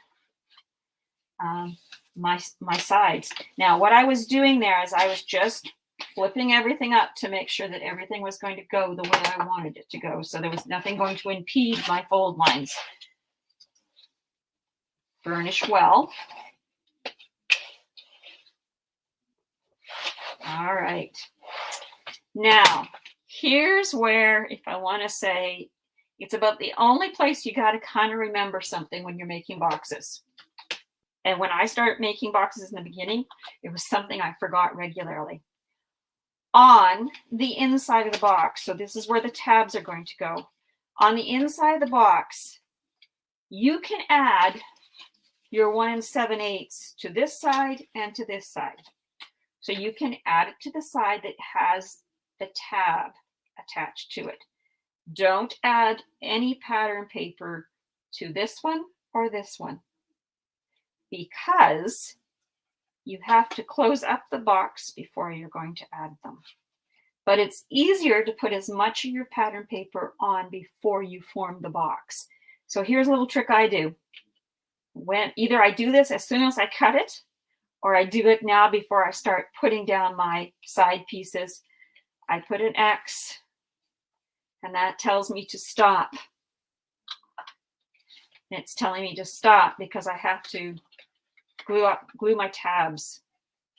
my sides. Now, what I was doing there is I was just flipping everything up to make sure that everything was going to go the way I wanted it to go. So there was nothing going to impede my fold lines. Burnish well. All right. Now, here's where, if I want to say, it's about the only place you got to kind of remember something when you're making boxes. And when I started making boxes in the beginning, it was something I forgot regularly. On the inside of the box, so this is where the tabs are going to go. On the inside of the box, you can add your 1 7/8 to this side and to this side. So you can add it to the side that has the tab attached to it. Don't add any pattern paper to this one or this one, because you have to close up the box before you're going to add them. But it's easier to put as much of your pattern paper on before you form the box. So here's a little trick I do. When either I do this as soon as I cut it, or I do it now before I start putting down my side pieces. I put an X, and that tells me to stop. And it's telling me to stop because I have to glue my tabs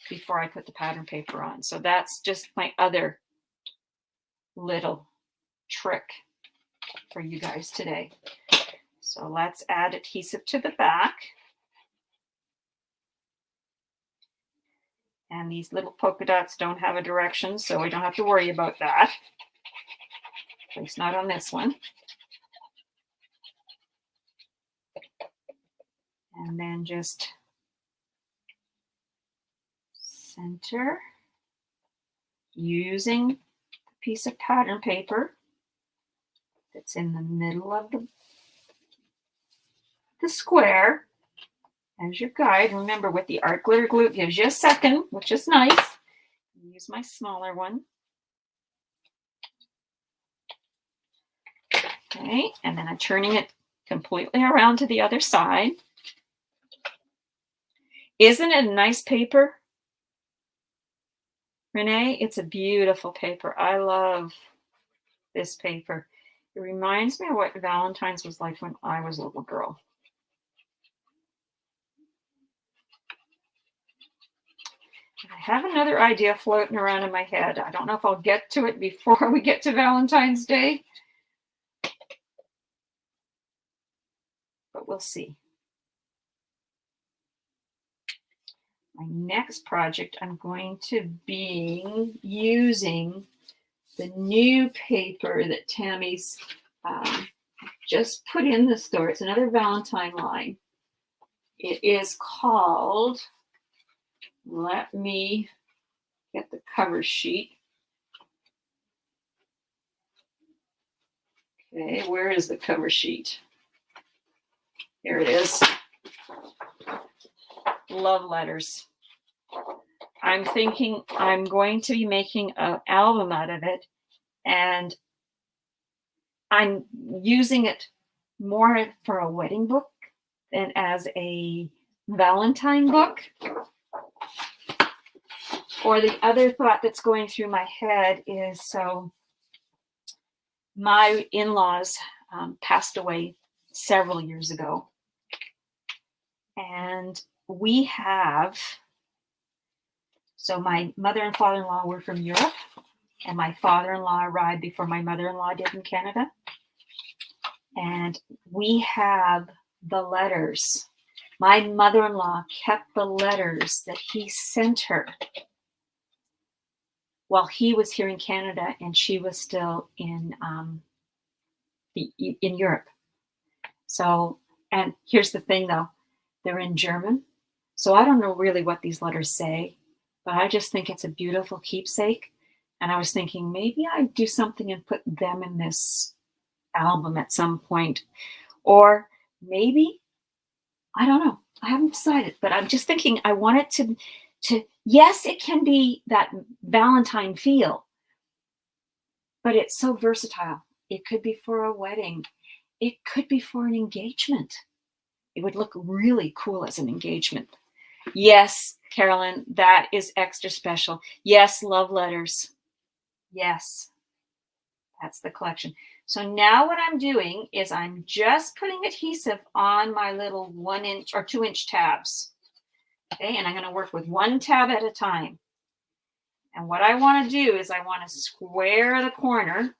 before I put the pattern paper on. So that's just my other little trick for you guys today. So let's add adhesive to the back. And these little polka dots don't have a direction, so we don't have to worry about that. At least not on this one. And then just center using the piece of pattern paper that's in the middle of the square as your guide. Remember, with the art glitter glue, it gives you a second, which is nice. Use my smaller one. Okay, and then I'm turning it completely around to the other side. Isn't it a nice paper, Renee? It's a beautiful paper. I love this paper. It reminds me of what Valentine's was like when I was a little girl. I have another idea floating around in my head. I don't know if I'll get to it before we get to Valentine's Day, but we'll see. My next project, I'm going to be using the new paper that Tammy's just put in the store. It's another Valentine line. It is called, let me get the cover sheet. Okay, where is the cover sheet? Here it is. Love letters. I'm thinking I'm going to be making an album out of it, and I'm using it more for a wedding book than as a Valentine book. Or the other thought that's going through my head is, so my in-laws passed away several years ago. And we have, so my mother and father-in-law were from Europe, and my father-in-law arrived before my mother-in-law did in Canada. And we have the letters. My mother-in-law kept the letters that he sent her while he was here in Canada and she was still in Europe. So, and here's the thing though, they're in German. So I don't know really what these letters say, but I just think it's a beautiful keepsake. And I was thinking maybe I'd do something and put them in this album at some point. Or maybe, I don't know. I haven't decided, but I'm just thinking I want it to yes, it can be that Valentine feel, but it's so versatile. It could be for a wedding. It could be for an engagement. It would look really cool as an engagement. Yes, Carolyn, that is extra special. Yes, love letters. Yes, that's the collection. So now what I'm doing is I'm just putting adhesive on my little 1 inch or 2 inch tabs. Okay, and I'm going to work with one tab at a time. And what I want to do is I want to square the corner.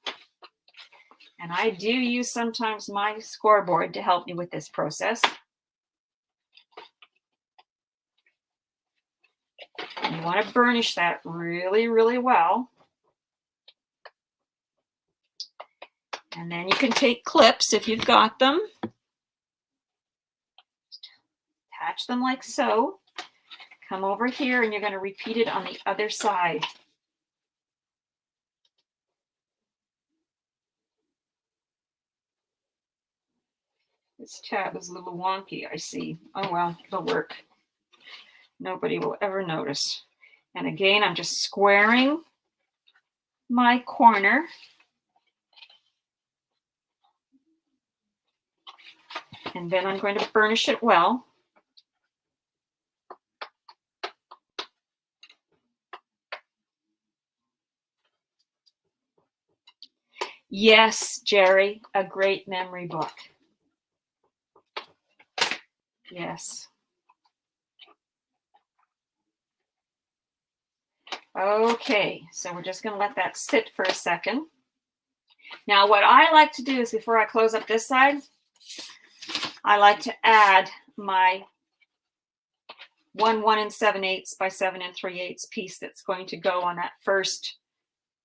And I do use sometimes my scoreboard to help me with this process. And you want to burnish that really, really well. And then you can take clips if you've got them. Attach them like so. Come over here and you're going to repeat it on the other side. This tab is a little wonky, I see. Oh well, it'll work. Nobody will ever notice. And again, I'm just squaring my corner. And then I'm going to burnish it well. Yes, Jerry, a great memory book. Yes. Okay, so we're just going to let that sit for a second. Now, what I like to do is before I close up this side, I like to add my 1 7/8 by 7 3/8 piece that's going to go on that first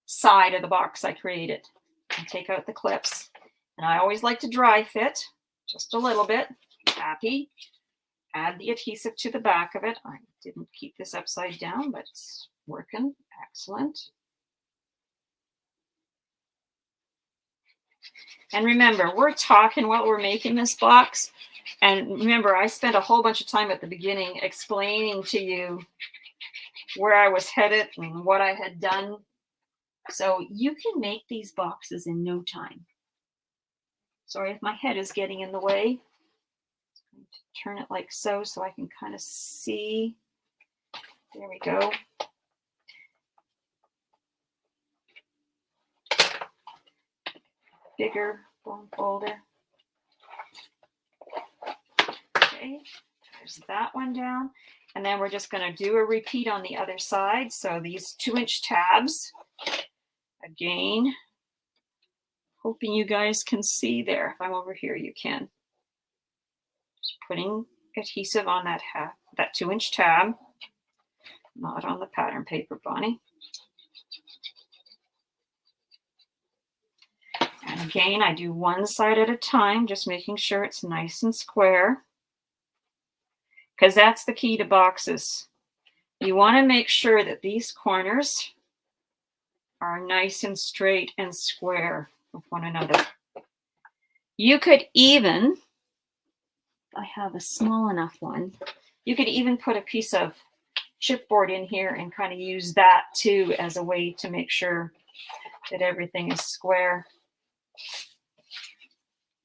side of the box I created. And take out the clips. And I always like to dry fit just a little bit. Happy. Add the adhesive to the back of it. I didn't keep this upside down, but it's working. Excellent. And remember, we're talking while we're making this box. And remember, I spent a whole bunch of time at the beginning explaining to you where I was headed and what I had done. So you can make these boxes in no time. Sorry if my head is getting in the way. I'm going to turn it like so I can kind of see. There we go. Bigger bone folder. Okay, There's that one down. And then we're just going to do a repeat on the other side. So these 2-inch tabs, again, hoping you guys can see there. If I'm over here, you can. Just putting adhesive on that 2-inch tab, not on the pattern paper, Bonnie. And again, I do one side at a time, just making sure it's nice and square, because that's the key to boxes. You want to make sure that these corners are nice and straight and square with one another. You could even, I have a small enough one, you could even put a piece of chipboard in here and kind of use that too as a way to make sure that everything is square.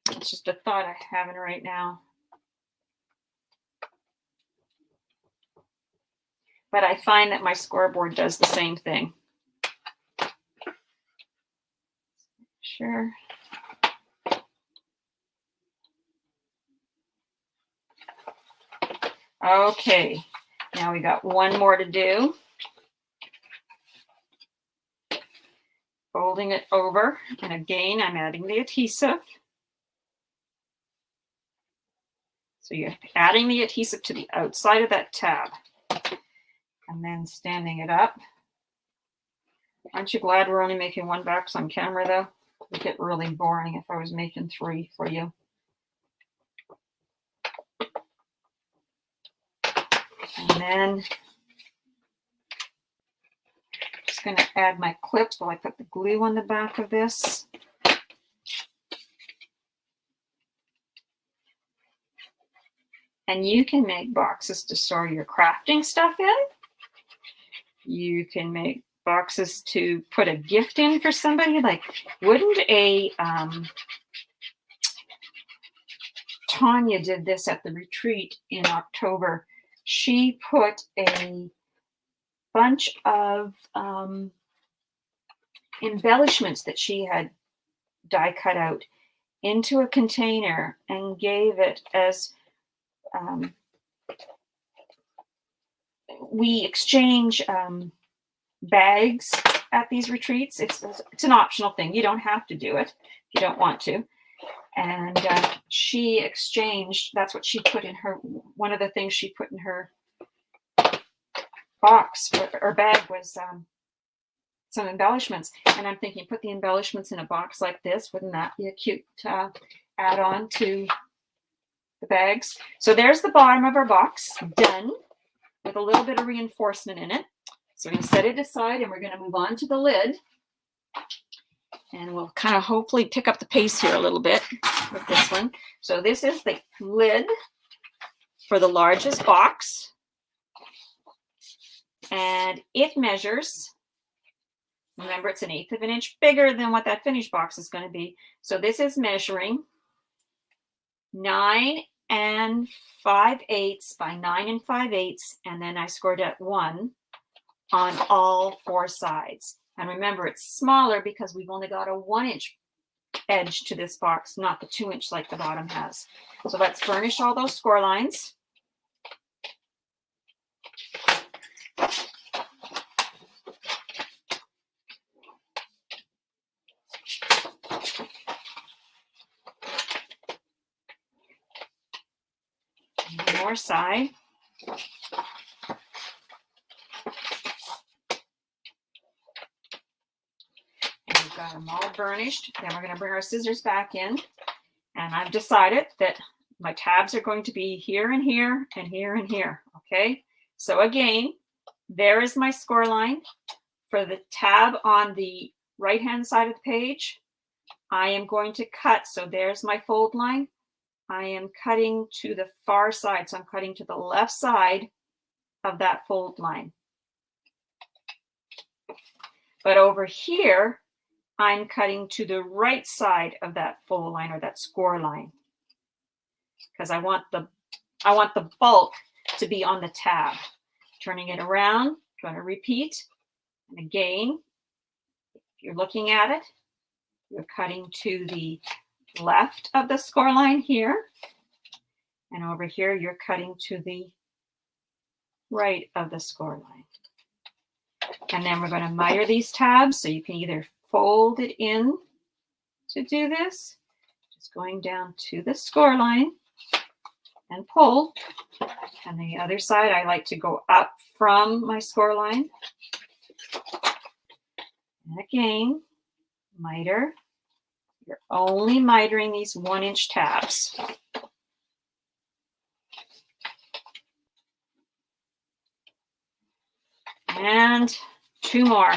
It's just a thought I'm having right now. But I find that my scoreboard does the same thing. Sure. Okay, now we got one more to do. Folding it over, and again, I'm adding the adhesive. So you're adding the adhesive to the outside of that tab and then standing it up. Aren't you glad we're only making one box on camera though? It would get really boring if I was making 3 for you. And then just going to add my clips while I put the glue on the back of this. And you can make boxes to store your crafting stuff in. You can make boxes to put a gift in for somebody. Like, wouldn't a Tanya did this at the retreat in October. She put a bunch of embellishments that she had die cut out into a container and gave it as we exchange bags at these retreats. It's an optional thing. You don't have to do it if you don't want to. And she exchanged, that's what she put in her, one of the things she put in her box or bag was some embellishments. And I'm thinking, put the embellishments in a box like this. Wouldn't that be a cute add-on to the bags? So there's the bottom of our box done with a little bit of reinforcement in it. So we're going to set it aside and we're going to move on to the lid. And we'll kind of hopefully pick up the pace here a little bit with this one. So this is the lid for the largest box. And it measures, remember it's 1/8 of an inch bigger than what that finished box is going to be. So this is measuring 9 5/8 by 9 5/8. And then I scored at 1 on all 4 sides. And remember, it's smaller because we've only got a 1-inch edge to this box, not the 2-inch like the bottom has. So let's burnish all those score lines. One more side. Got them all burnished. Then we're going to bring our scissors back in. And I've decided that my tabs are going to be here and here and here and here. Okay. So again, there is my score line for the tab on the right-hand side of the page. I am going to cut. So there's my fold line. I am cutting to the far side. So I'm cutting to the left side of that fold line. But over here, I'm cutting to the right side of that fold line or that score line because I want the bulk to be on the tab. Turning it around, going to repeat. And again, if you're looking at it, you're cutting to the left of the score line here. And over here, you're cutting to the right of the score line. And then we're going to miter these tabs, so you can either fold it in to do this, just going down to the score line and pull. And the other side, I like to go up from my score line. And again, miter. You're only mitering these 1-inch tabs. And 2 more.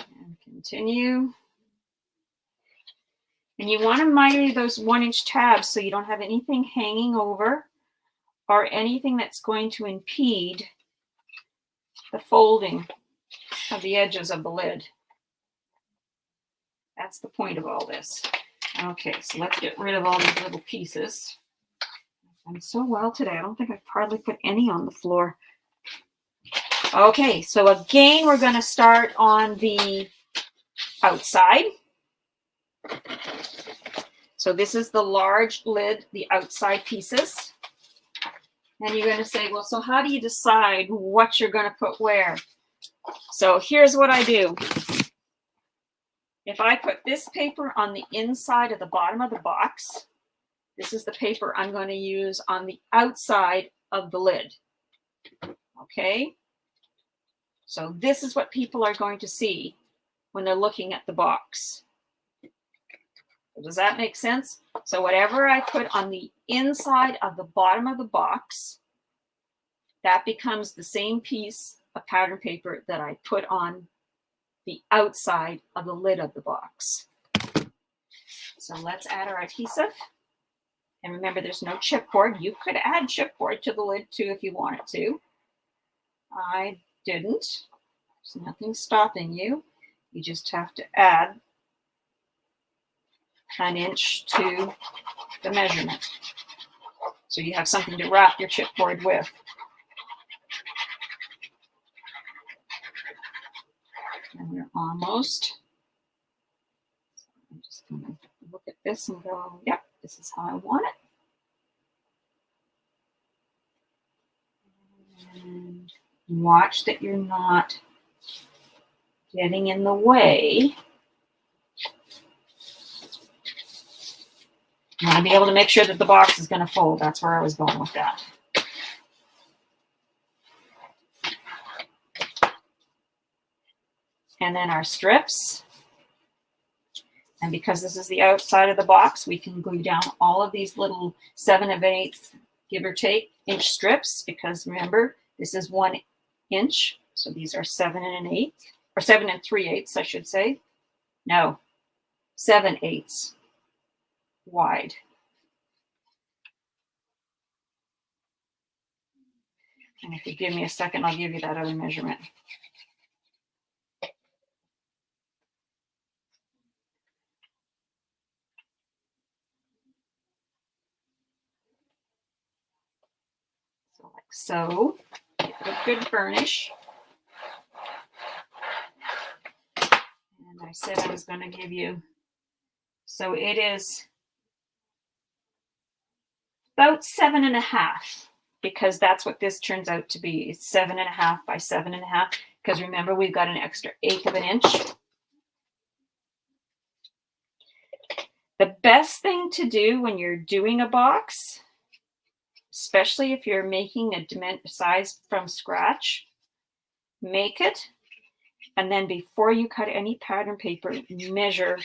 And continue. And you want to miter those 1-inch tabs so you don't have anything hanging over or anything that's going to impede the folding of the edges of the lid. That's the point of all this. Okay, so let's get rid of all these little pieces. I'm so well today. I don't think I've hardly put any on the floor. Okay, so again, we're going to start on the outside. So this is the large lid, the outside pieces. And you're going to say, well, so how do you decide what you're going to put where? So here's what I do. If I put this paper on the inside of the bottom of the box, this is the paper I'm going to use on the outside of the lid. Okay? So this is what people are going to see when they're looking at the box. Does that make sense? So whatever I put on the inside of the bottom of the box, that becomes the same piece of pattern paper that I put on the outside of the lid of the box. So let's add our adhesive. And remember, there's no chipboard. You could add chipboard to the lid too if you wanted to. I didn't. There's nothing stopping you. You just have to add 1 inch to the measurement. So you have something to wrap your chipboard with. And we're almost. So I'm just going to look at this and go, yep, this is how I want it. And watch that you're not getting in the way. You want to be able to make sure that the box is going to fold. That's where I was going with that. And then our strips. And because this is the outside of the box, we can glue down all of these little 7 1/8, give or take, inch strips. Because remember, this is 1 inch. So these are 7 1/8, or 7 3/8, I should say. No, 7/8 wide. And if you give me a second, I'll give you that other measurement. So like so, give it a good burnish. And I said I was going to give you, so it is about 7 1/2, because that's what this turns out to be. It's 7 1/2 by 7 1/2, because remember, we've got an extra 1/8 of an inch. The best thing to do when you're doing a box, especially if you're making a size from scratch, make it, and then before you cut any pattern paper, measure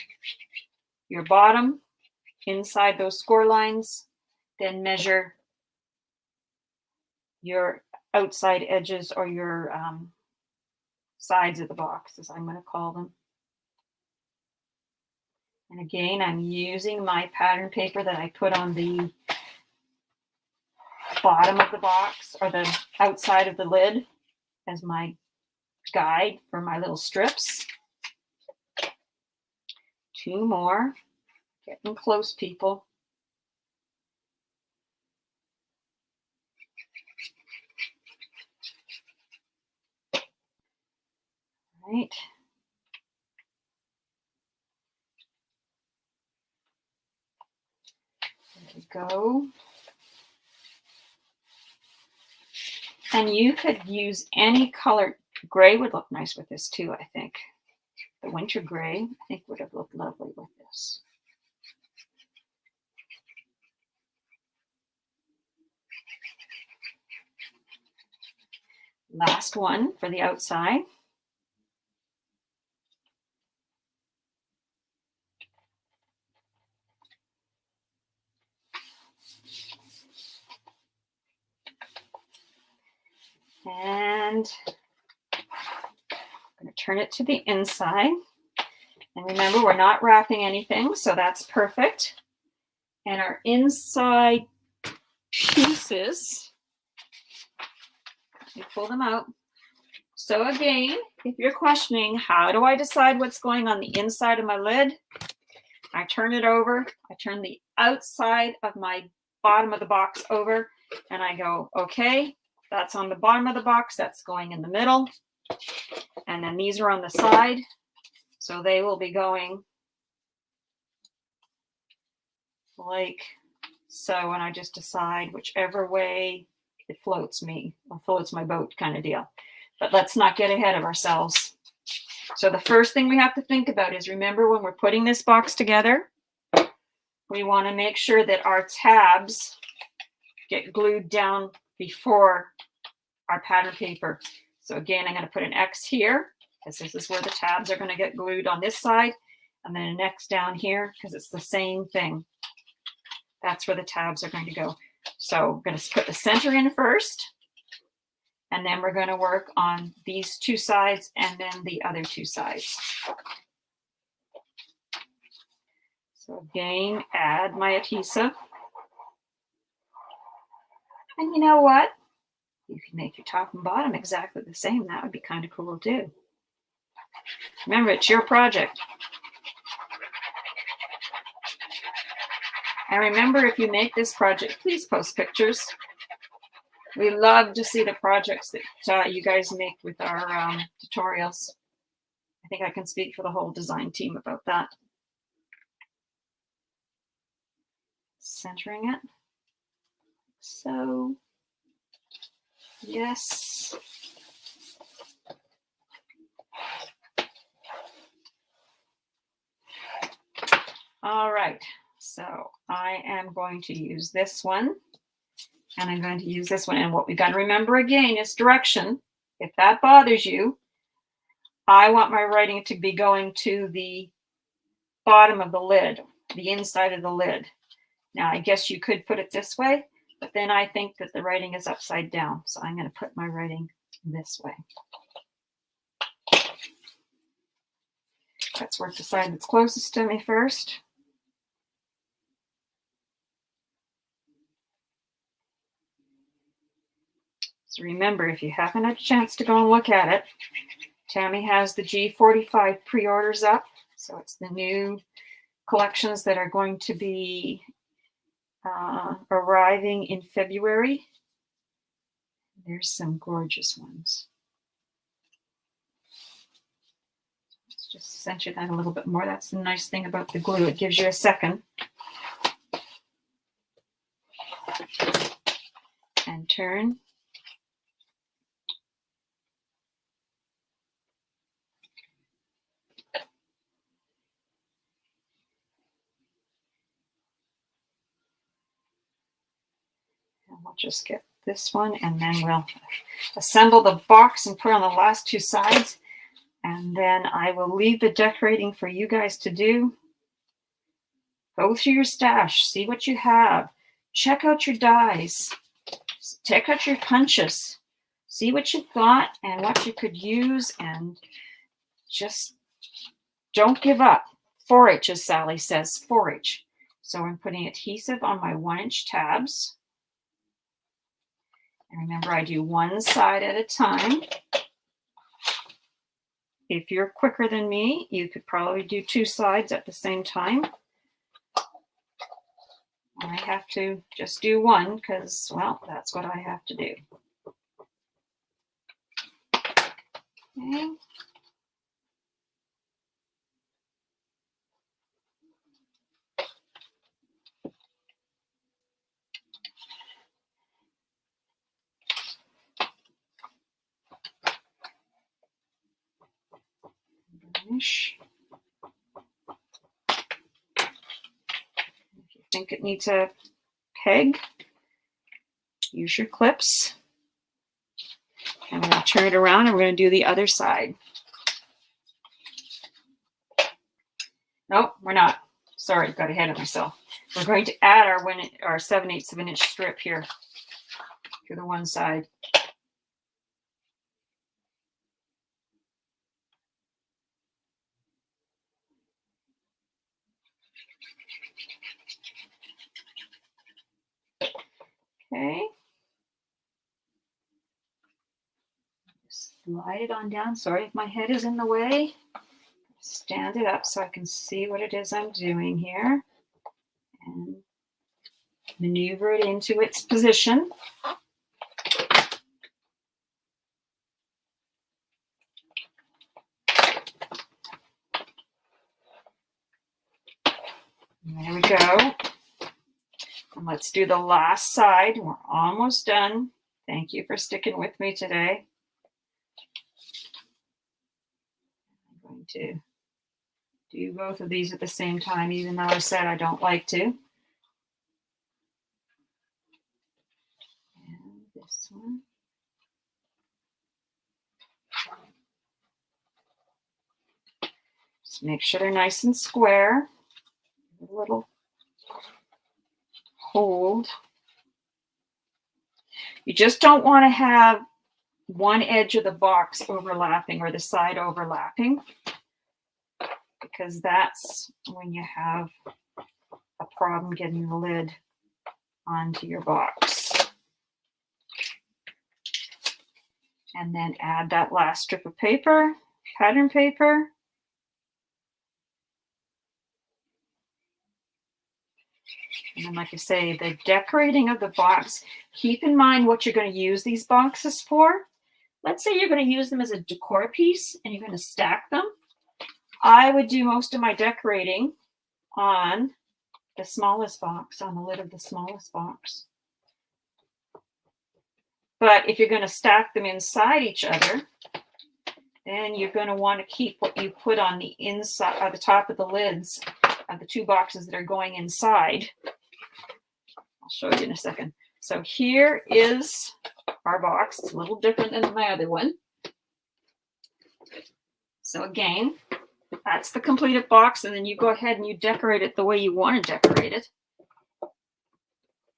your bottom inside those score lines, then measure your outside edges, or your sides of the box, as I'm going to call them. And again, I'm using my pattern paper that I put on the bottom of the box, or the outside of the lid, as my guide for my little strips. 2 more. Getting close, people. Right. go. And you could use any color. Gray would look nice with this too, I think. The winter gray, I think, would have looked lovely with this. Last one for the outside. And I'm going to turn it to the inside. And remember, we're not wrapping anything, so that's perfect. And our inside pieces, we pull them out. So again, if you're questioning, how do I decide what's going on the inside of my lid? I turn it over. I turn the outside of my bottom of the box over, and I go, okay, that's on the bottom of the box. That's going in the middle. And then these are on the side. So they will be going like so. And I just decide whichever way it floats me, or floats my boat kind of deal. But let's not get ahead of ourselves. So the first thing we have to think about is, remember, when we're putting this box together, we want to make sure that our tabs get glued down before our pattern paper. So again, I'm going to put an X here, because this is where the tabs are going to get glued on this side, and then an X down here, because it's the same thing. That's where the tabs are going to go. So we're going to put the center in first, and then we're going to work on these two sides and then the other two sides. So again, add my adhesive. And you know what? You can make your top and bottom exactly the same. That would be kind of cool too. Remember, it's your project. And remember, if you make this project, please post pictures. We love to see the projects that you guys make with our tutorials. I think I can speak for the whole design team about that. Centering it. So, yes. All right, so I am going to use this one, and I'm going to use this one. And what we got to remember again is direction. If that bothers you, I want my writing to be going to the bottom of the lid, the inside of the lid. Now, I guess you could put it this way, but then I think that the writing is upside down. So I'm going to put my writing this way. Let's work the side that's closest to me first. So remember, if you haven't had a chance to go and look at it, Tammy has the G45 pre-orders up. So it's the new collections that are going to be arriving in February. There's some gorgeous ones. Let's just center that a little bit more. That's the nice thing about the glue. It gives you a second. And turn. We'll just get this one, and then we'll assemble the box and put on the last two sides. And then I will leave the decorating for you guys to do. Go through your stash, see what you have. Check out your dies. Check out your punches. See what you've got and what you could use, and just don't give up. 4H, as Sally says, 4H. So I'm putting adhesive on my 1-inch tabs. And remember, I do one side at a time. If you're quicker than me, you could probably do two sides at the same time. I have to just do one because, well, that's what I have to do. Okay. finish. If you think it needs a peg, use your clips. I'm going to turn it around and we're going to do the other side. Nope, we're not. Sorry, got ahead of myself. We're going to add our 7/8 of an inch strip here to the one side. Okay. Slide it on down. Sorry if my head is in the way. Stand it up so I can see what it is I'm doing here. And maneuver it into its position. There we go. And let's do the last side. We're almost done. Thank you for sticking with me today. I'm going to do both of these at the same time, even though I said I don't like to. And this one. Just make sure they're nice and square. A little hold. You just don't want to have one edge of the box overlapping or the side overlapping, because that's when you have a problem getting the lid onto your box. And then add that last strip of paper, pattern paper. And then, like I say, the decorating of the box, keep in mind what you're going to use these boxes for. Let's say you're going to use them as a decor piece and you're going to stack them. I would do most of my decorating on the smallest box, on the lid of the smallest box. But if you're going to stack them inside each other, then you're going to want to keep what you put on the inside, at the top of the lids of the two boxes that are going inside. I'll show you in a second. So here is our box. It's a little different than my other one. So again, that's the completed box, and then you go ahead and you decorate it the way you want to decorate it.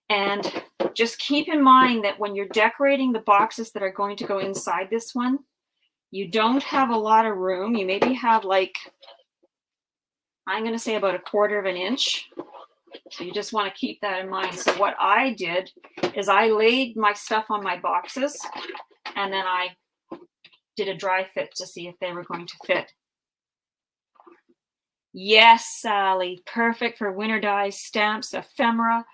And just keep in mind that when you're decorating the boxes that are going to go inside this one, you don't have a lot of room. You maybe have, like, I'm going to say about 1/4 of an inch. So you just want to keep that in mind. So what I did is I laid my stuff on my boxes and then I did a dry fit to see if they were going to fit. Yes, Sally, perfect for winter dies, stamps, ephemera.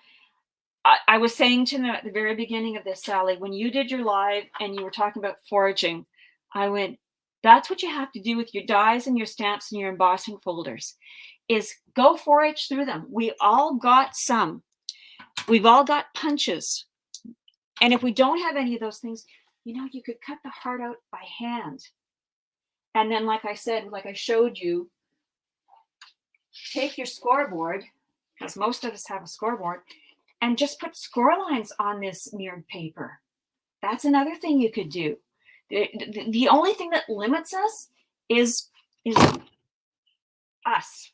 I was saying to them at the very beginning of this, Sally, when you did your live and you were talking about foraging, I went, that's what you have to do with your dies and your stamps and your embossing folders, is go forage through them. We all got some. We've all got punches. And if we don't have any of those things, you know, you could cut the heart out by hand. And then, like I said, like I showed you, take your scoreboard, because most of us have a scoreboard, and just put score lines on this mirrored paper. That's another thing you could do. The only thing that limits us is us.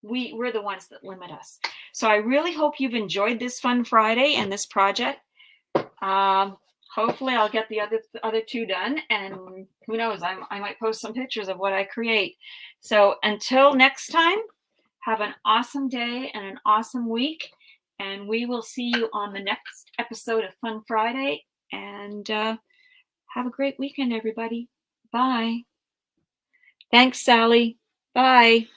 We're the ones that limit us. So I really hope you've enjoyed this Fun Friday and this project. Hopefully I'll get the other two done, and who knows, I might post some pictures of what I create. So until next time, have an awesome day and an awesome week, and we will see you on the next episode of Fun Friday. And have a great weekend, everybody. Bye. Thanks, Sally. Bye.